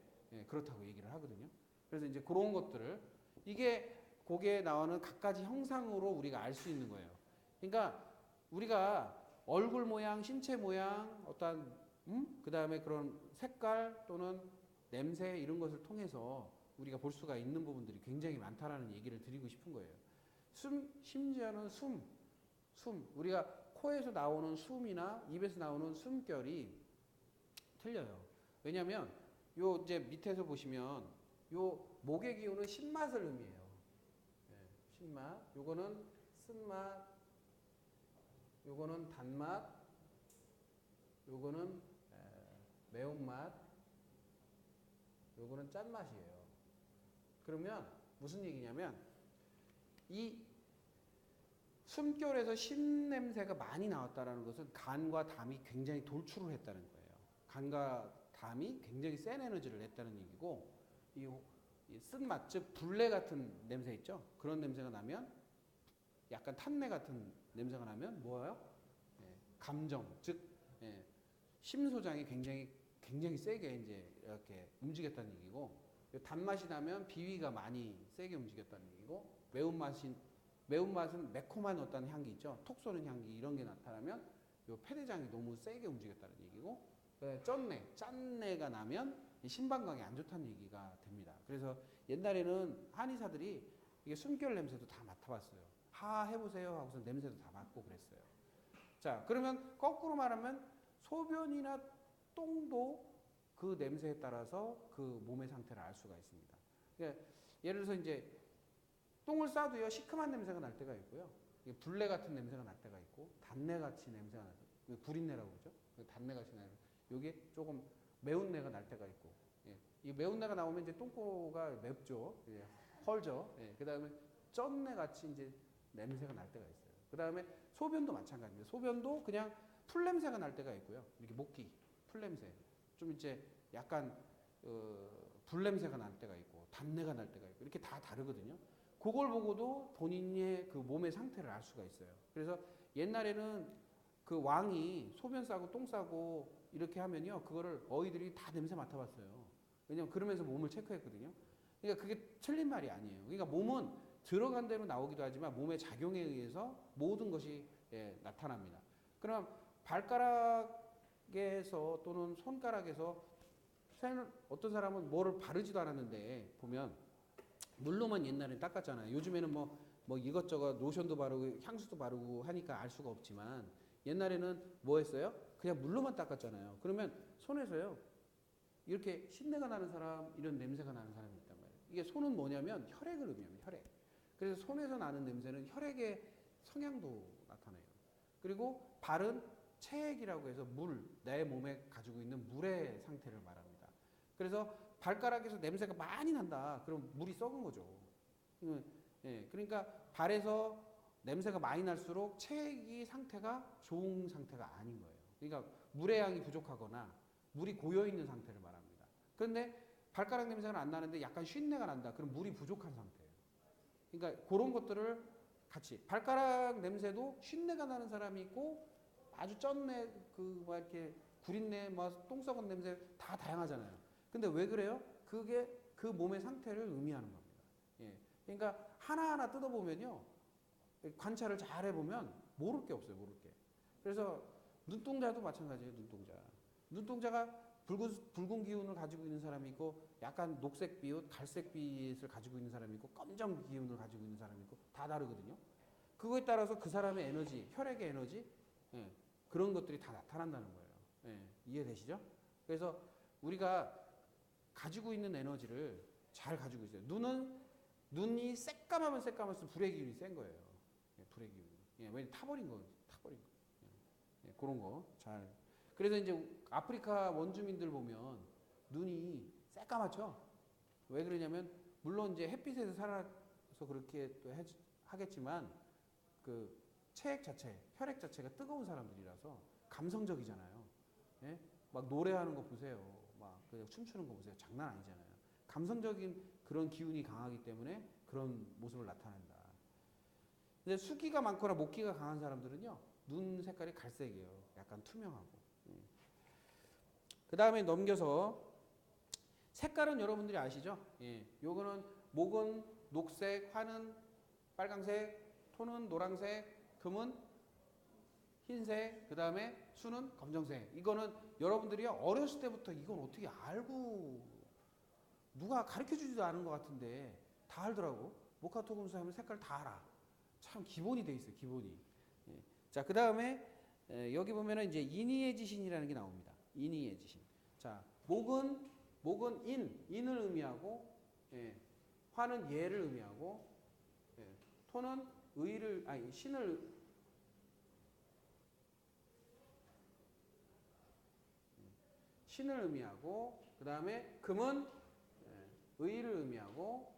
Speaker 1: 그렇다고 얘기를 하거든요. 그래서 이제 그런 것들을 이게 거기에 나오는 각가지 형상으로 우리가 알 수 있는 거예요. 그러니까 우리가 얼굴 모양, 신체 모양, 그 다음에 그런 색깔 또는 냄새 이런 것을 통해서 우리가 볼 수가 있는 부분들이 굉장히 많다라는 얘기를 드리고 싶은 거예요. 심지어는 우리가 코에서 나오는 숨이나 입에서 나오는 숨결이 틀려요. 왜냐하면 요 이제 밑에서 보시면 요 목의 기운은 신맛을 의미해요. 신맛, 요거는 쓴맛, 요거는 단맛, 요거는 매운맛, 요거는 짠맛이에요. 그러면 무슨 얘기냐면 이 숨결에서 신냄새가 많이 나왔다는 것은 간과 담이 굉장히 돌출을 했다는 거예요. 간과 담이 굉장히 센 에너지를 냈다는 얘기고, 이 쓴맛, 즉 불내 같은 냄새 있죠? 그런 냄새가 나면, 약간 탄내 같은 냄새가 나면 뭐예요? 감정, 즉 심소장이 굉장히 세게 이제 이렇게 움직였다는 얘기고, 단맛이 나면 비위가 많이 세게 움직였다는 얘기고, 매운맛은 매콤한 어떤 향기 있죠. 톡 쏘는 향기 이런 게 나타나면 요 폐대장이 너무 세게 움직였다는 얘기고, 짠내가 나면 이 심방광이 안 좋다는 얘기가 됩니다. 그래서 옛날에는 한의사들이 이게 숨결 냄새도 다 맡아봤어요. 해보세요 하고서 냄새도 다 맡고 그랬어요. 자, 그러면 거꾸로 말하면 소변이나 똥도 그 냄새에 따라서 그 몸의 상태를 알 수가 있습니다. 그러니까 예를 들어서 이제 똥을 싸도요, 시큼한 냄새가 날 때가 있고요. 불내 같은 냄새가 날 때가 있고, 단내 같이 냄새가 날 때, 불인내라고 그러죠. 단내 같이 나는, 요게 조금 매운 내가 날 때가 있고, 이 매운 내가 나오면 이제 똥꼬가 맵죠. 헐죠. 그 다음에 쩐내 같이 이제 냄새가 날 때가 있어요. 그 다음에 소변도 마찬가지입니다. 소변도 그냥 풀 냄새가 날 때가 있고요. 이렇게 목기, 풀 냄새. 좀 이제 약간 불 냄새가 날 때가 있고, 단내가 날 때가 있고, 이렇게 다 다르거든요. 그걸 보고도 본인의 그 몸의 상태를 알 수가 있어요. 그래서 옛날에는 그 왕이 소변 싸고 똥 싸고 이렇게 하면요, 그거를 어이들이 다 냄새 맡아봤어요. 왜냐면 그러면서 몸을 체크했거든요. 그러니까 그게 틀린 말이 아니에요. 그러니까 몸은 들어간 대로 나오기도 하지만 몸의 작용에 의해서 모든 것이 나타납니다. 그럼 발가락에서 또는 손가락에서 어떤 사람은 뭐를 바르지도 않았는데 보면 물로만 옛날엔 닦았잖아요. 요즘에는 뭐 이것저것 로션도 바르고 향수도 바르고 하니까 알 수가 없지만, 옛날에는 뭐 했어요? 그냥 물로만 닦았잖아요. 그러면 손에서요, 이렇게 신내가 나는 사람, 이런 냄새가 나는 사람이 있단 말이에요. 이게 손은 뭐냐면 혈액을 의미합니다. 혈액. 그래서 손에서 나는 냄새는 혈액의 성향도 나타나요. 그리고 발은 체액이라고 해서 내 몸에 가지고 있는 물의 상태를 말합니다. 그래서 발가락에서 냄새가 많이 난다. 그럼 물이 썩은 거죠. 그러니까 발에서 냄새가 많이 날수록 체액이 상태가 좋은 상태가 아닌 거예요. 그러니까 물의 양이 부족하거나 물이 고여 있는 상태를 말합니다. 그런데 발가락 냄새가 안 나는데 약간 쉰내가 난다. 그럼 물이 부족한 상태예요. 그러니까 그런 것들을 같이, 발가락 냄새도 쉰내가 나는 사람이 있고 아주 쩐내, 이렇게 구린내, 똥 썩은 냄새 다 다양하잖아요. 근데 왜 그래요? 그게 그 몸의 상태를 의미하는 겁니다. 그러니까 하나하나 뜯어보면요, 관찰을 잘 해보면 모를 게 없어요. 모를 게. 그래서 눈동자도 마찬가지예요. 눈동자가 붉은 기운을 가지고 있는 사람이 있고, 약간 녹색빛, 갈색빛을 가지고 있는 사람이 있고, 검정 기운을 가지고 있는 사람이 있고, 다 다르거든요. 그거에 따라서 그 사람의 에너지, 혈액의 에너지, 그런 것들이 다 나타난다는 거예요. 이해되시죠? 그래서 우리가 가지고 있는 에너지를 잘 가지고 있어요. 눈이 새까마면 새까만수록 불의 기운이 센 거예요. 불의 기운이. 왜냐면 타버린 거. 그런 거 잘. 그래서 이제 아프리카 원주민들 보면 눈이 새까맣죠. 왜 그러냐면, 물론 이제 햇빛에서 살아서 그렇게 또 하겠지만, 그 체액 자체, 혈액 자체가 뜨거운 사람들이라서 감성적이잖아요. 막 노래하는 거 보세요. 막 그냥 춤추는 거 보세요. 장난 아니잖아요. 감성적인 그런 기운이 강하기 때문에 그런 모습을 나타낸다. 근데 수기가 많거나 목기가 강한 사람들은요, 눈 색깔이 갈색이에요. 약간 투명하고. 그 다음에 넘겨서 색깔은 여러분들이 아시죠? 요거는 목은 녹색, 화는 빨강색, 토는 노란색, 금은 흰색, 그 다음에 수는 검정색. 이거는 여러분들이 어렸을 때부터 이건 어떻게 알고, 누가 가르쳐 주지도 않은 것 같은데 다 알더라고. 목화토금수 하면 색깔 다 알아. 참 기본이 돼 있어요. 기본이. 자, 그 다음에 여기 보면은 이제 인의의 지신이라는 게 나옵니다. 인의의 지신. 자, 목은 인을 의미하고, 화는 예를 의미하고, 토는 의를 아니 신을 의미하고, 그 다음에 금은 의를 의미하고,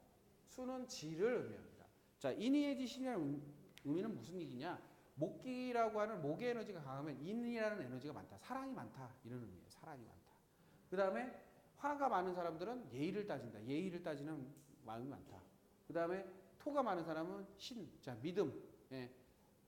Speaker 1: 수는 지를 의미합니다. 자, 인이해지 신이라는 의미는 무슨 얘기냐? 목기라고 하는 목의 에너지가 강하면 인이라는 에너지가 많다. 사랑이 많다. 이런 의미예요. 사랑이 많다. 그 다음에 화가 많은 사람들은 예의를 따진다. 예의를 따지는 마음이 많다. 그 다음에 토가 많은 사람은 자, 믿음,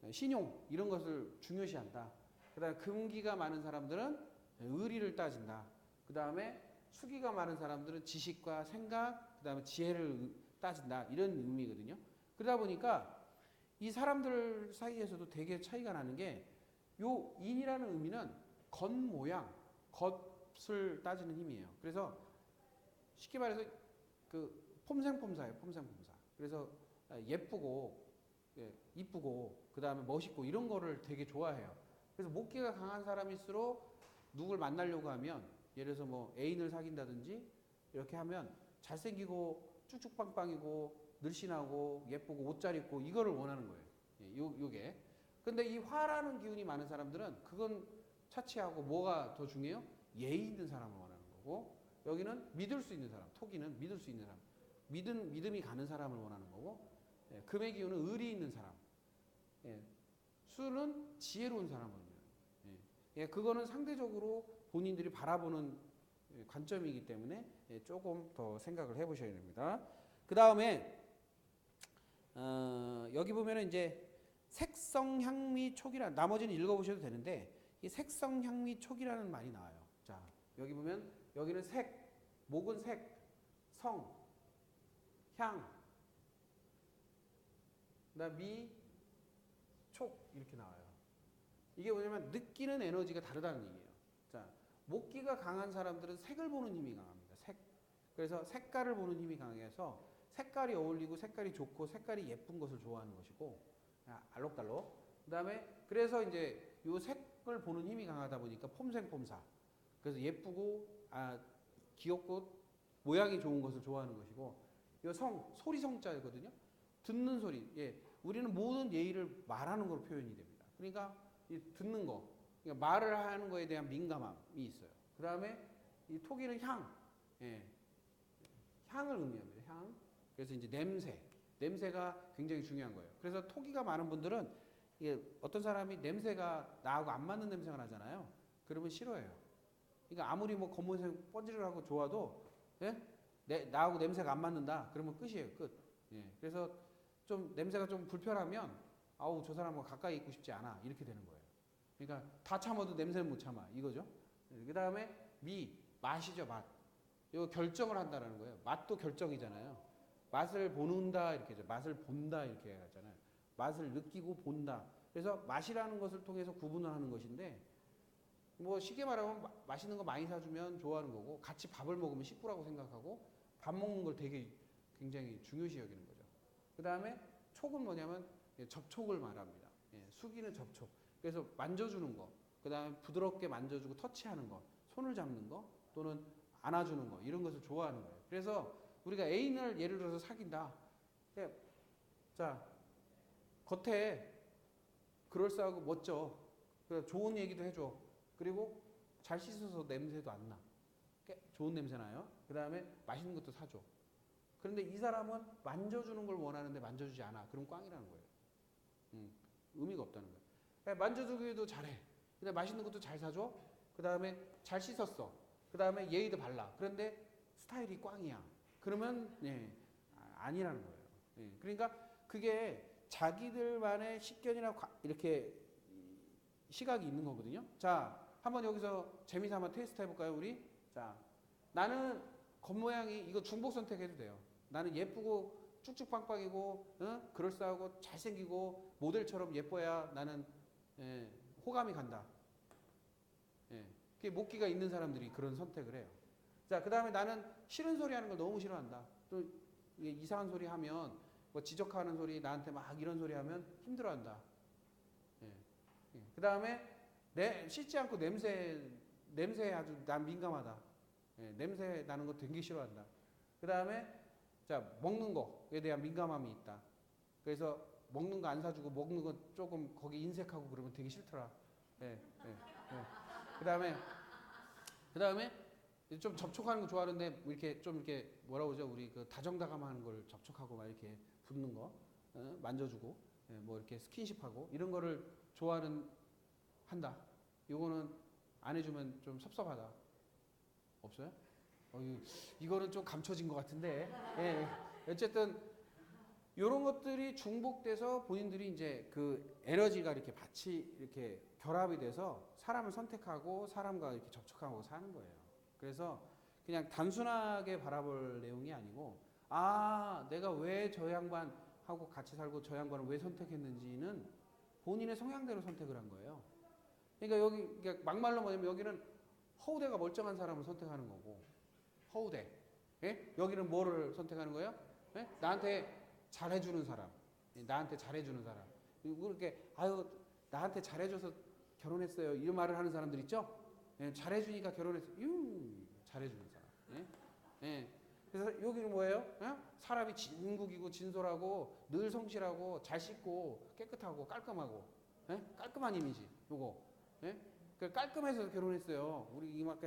Speaker 1: 신용, 이런 것을 중요시한다. 그 다음에 금기가 많은 사람들은 의리를 따진다. 그 다음에 수기가 많은 사람들은 지식과 생각, 그 다음에 지혜를 따진다. 이런 의미거든요. 그러다 보니까 이 사람들 사이에서도 되게 차이가 나는 게, 요 인이라는 의미는 겉모양, 겉을 따지는 힘이에요. 그래서 쉽게 말해서 그 폼생폼사예요. 폼생폼사. 그래서 예쁘고, 이쁘고, 그 다음에 멋있고, 이런 거를 되게 좋아해요. 그래서 목기가 강한 사람일수록 누굴 만나려고 하면, 예를 들어서 뭐 애인을 사귄다든지 이렇게 하면 잘생기고 쭉쭉빵빵이고 늘씬하고 예쁘고 옷 잘 입고 이거를 원하는 거예요. 요게. 근데 이 화라는 기운이 많은 사람들은 그건 차치하고 뭐가 더 중요해요? 예의 있는 사람을 원하는 거고, 여기는 믿을 수 있는 사람, 토기는 믿을 수 있는 사람, 믿음이 가는 사람을 원하는 거고, 금의 기운은 의리 있는 사람, 수는 지혜로운 사람을 원해요. 그거는 상대적으로 본인들이 바라보는 관점이기 때문에 조금 더 생각을 해보셔야 됩니다. 그 다음에 여기 보면은 이제 색성향미촉이라, 나머지는 읽어보셔도 되는데 이 색성향미촉이라는 말이 나와요. 자, 여기 보면 여기는 색, 목은 색, 성, 향, 그다음 미, 촉 이렇게 나와요. 이게 뭐냐면 느끼는 에너지가 다르다는 얘기예요. 자, 목기가 강한 사람들은 색을 보는 힘이 강합니다. 색. 그래서 색깔을 보는 힘이 강해서 색깔이 어울리고 색깔이 좋고 색깔이 예쁜 것을 좋아하는 것이고, 알록달록. 그다음에 그래서 이제 요 색을 보는 힘이 강하다 보니까 폼생폼사. 그래서 예쁘고 귀엽고 모양이 좋은 것을 좋아하는 것이고, 요 소리 성자거든요. 듣는 소리. 우리는 모든 예의를 말하는 걸로 표현이 됩니다. 그러니까 이 듣는 거, 그러니까 말을 하는 거에 대한 민감함이 있어요. 그 다음에 이 토기는 향, 향을 의미합니다. 향. 그래서 이제 냄새가 굉장히 중요한 거예요. 그래서 토기가 많은 분들은 이게 어떤 사람이 냄새가 나하고 안 맞는 냄새가 나잖아요. 그러면 싫어해요. 그러니까 아무리 뭐 검은색 번지르하고 좋아도, 나하고 냄새가 안 맞는다. 그러면 끝이에요. 끝. 그래서 좀 냄새가 좀 불편하면 아우 저 사람과 가까이 있고 싶지 않아. 이렇게 되는 거예요. 그러니까 다 참아도 냄새는 못 참아. 이거죠. 그 다음에 맛이죠. 맛. 이거 결정을 한다는 거예요. 맛도 결정이잖아요. 맛을 보는다 이렇게 하죠. 맛을 본다 이렇게 하잖아요. 맛을 느끼고 본다. 그래서 맛이라는 것을 통해서 구분을 하는 것인데, 뭐 쉽게 말하면 맛있는 거 많이 사주면 좋아하는 거고, 같이 밥을 먹으면 식구라고 생각하고 밥 먹는 걸 되게 굉장히 중요시 여기는 거죠. 그 다음에 촉은 뭐냐면 접촉을 말합니다. 수기는 접촉. 그래서 만져주는 거, 그 다음에 부드럽게 만져주고 터치하는 거, 손을 잡는 거 또는 안아주는 거, 이런 것을 좋아하는 거예요. 그래서 우리가 애인을 예를 들어서 사귄다. 자, 겉에 그럴싸하고 멋져. 좋은 얘기도 해줘. 그리고 잘 씻어서 냄새도 안 나. 좋은 냄새 나요. 그 다음에 맛있는 것도 사줘. 그런데 이 사람은 만져주는 걸 원하는데 만져주지 않아. 그럼 꽝이라는 거예요. 의미가 없다는 거예요. 만져주기도 잘해. 근데 맛있는 것도 잘 사줘. 그 다음에 잘 씻었어. 그 다음에 예의도 발라. 그런데 스타일이 꽝이야. 그러면 아니라는 거예요. 그러니까 그게 자기들만의 식견이나 이렇게 시각이 있는 거거든요. 자, 한번 여기서 재미삼아 테스트 해볼까요, 우리? 자, 나는 겉모양이 이거 중복 선택해도 돼요. 나는 예쁘고 쭉쭉빵빵이고, 그럴싸하고 잘생기고 모델처럼 예뻐야 나는 호감이 간다. 그게 목기가 있는 사람들이 그런 선택을 해요. 자, 그 다음에 나는 싫은 소리 하는 걸 너무 싫어한다. 또 이상한 소리 하면, 뭐 지적하는 소리, 나한테 막 이런 소리 하면 힘들어한다. 그 다음에 씻지 않고 냄새에 아주 난 민감하다. 냄새 나는 거 되게 싫어한다. 그 다음에 자, 먹는 거에 대한 민감함이 있다. 그래서 먹는 거 안 사주고 먹는 거 조금 거기 인색하고 그러면 되게 싫더라. 예, 예, 예. 그다음에 좀 접촉하는 거 좋아하는데 뭐 이렇게 좀 이렇게 뭐라 그러죠? 우리 그 다정다감하는 걸 접촉하고 막 이렇게 붙는 거, 만져주고, 예, 뭐 이렇게 스킨십하고 이런 거를 좋아하는 한다. 요거는 안 해주면 좀 섭섭하다. 없어요? 이거는 좀 감춰진 것 같은데. 예, 어쨌든 이런 것들이 중복돼서 본인들이 이제 그 에너지가 이렇게 같이 이렇게 결합이 돼서 사람을 선택하고 사람과 이렇게 접촉하고 사는 거예요. 그래서 그냥 단순하게 바라볼 내용이 아니고, 아, 내가 왜 저 양반하고 같이 살고 저 양반을 왜 선택했는지는 본인의 성향대로 선택을 한 거예요. 그러니까 여기 그러니까 막말로 뭐냐면 여기는 허우대가 멀쩡한 사람을 선택하는 거고, 허우대. 예? 여기는 뭐를 선택하는 거예요? 예? 나한테 잘해주는 사람, 나한테 잘해주는 사람. 그렇게 아유 나한테 잘해줘서 결혼했어요 이런 말을 하는 사람들 있죠? 예, 잘해주니까 결혼했어요. 잘해주는 사람. 예? 예. 그래서 여기는 뭐예요? 예? 사람이 진국이고 진솔하고 늘 성실하고 잘 씻고 깨끗하고 깔끔하고, 예? 깔끔한 이미지. 요거. 예? 그 깔끔해서 결혼했어요. 우리 이막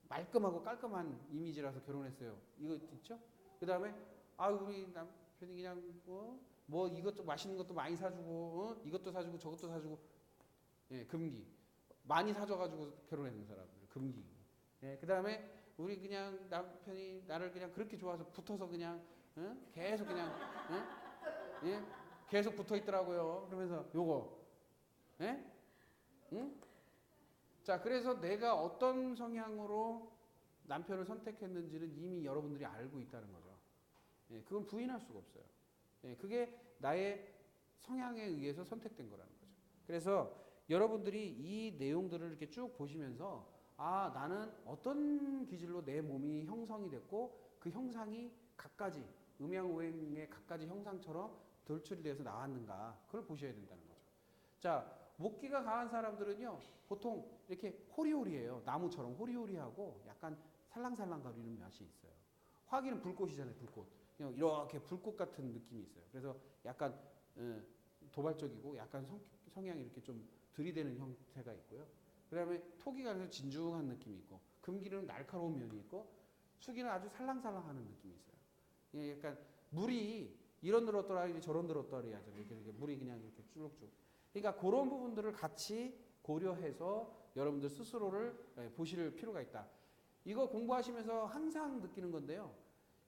Speaker 1: 말끔하고 깔끔한 이미지라서 결혼했어요. 이거 있죠? 그 다음에 아 우리 남편이 그냥 뭐 이것도 맛있는 것도 많이 사주고 이것도 사주고 저것도 사주고, 예, 금기 많이 사줘가지고 결혼했는 사람들 금기. 예, 그 다음에 우리 그냥 남편이 나를 그냥 그렇게 좋아서 붙어서 그냥 계속 그냥 예? 계속 붙어 있더라고요. 그러면서 요거, 예? 응? 자, 그래서 내가 어떤 성향으로 남편을 선택했는지는 이미 여러분들이 알고 있다는 거죠. 예, 그건 부인할 수가 없어요. 예, 그게 나의 성향에 의해서 선택된 거라는 거죠. 그래서 여러분들이 이 내용들을 이렇게 쭉 보시면서 아, 나는 어떤 기질로 내 몸이 형성이 됐고 그 형상이 각가지 음양오행의 각가지 형상처럼 돌출이 돼서 나왔는가 그걸 보셔야 된다는 거죠. 자, 목기가 강한 사람들은요 보통 이렇게 호리호리해요. 나무처럼 호리호리하고 약간 살랑살랑 거리는 맛이 있어요. 화기는 불꽃이잖아요. 불꽃. 그냥 이렇게 불꽃 같은 느낌이 있어요. 그래서 약간 도발적이고 약간 성향이 이렇게 좀 들이대는 형태가 있고요. 그 다음에 토기가 그래서 진중한 느낌이 있고, 금기는 날카로운 면이 있고, 수기는 아주 살랑살랑하는 느낌이 있어요. 예, 약간 물이 이런 들었더라 저런 들었더라 하잖아요. 이렇게 물이 그냥 이렇게 쭉쭉. 그러니까 그런 부분들을 같이 고려해서 여러분들 스스로를 보실 필요가 있다. 이거 공부하시면서 항상 느끼는 건데요.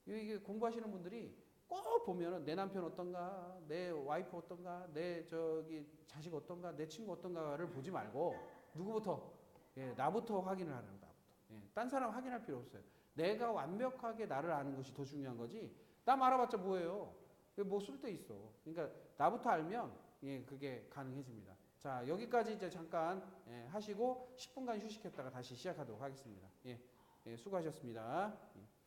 Speaker 1: 이게 공부하시는 분들이 꼭 보면은 내 남편 어떤가, 내 와이프 어떤가, 내 저기 자식 어떤가, 내 친구 어떤가를 보지 말고 누구부터? 예, 나부터 확인을 하는 거다. 예, 딴 사람 확인할 필요 없어요. 내가 완벽하게 나를 아는 것이 더 중요한 거지. 남 알아봤자 뭐예요? 뭐 쓸데 있어. 그러니까 나부터 알면 예, 그게 가능해집니다. 자, 여기까지 이제 잠깐 하시고 10분간 휴식했다가 다시 시작하도록 하겠습니다. 예, 수고하셨습니다. 예.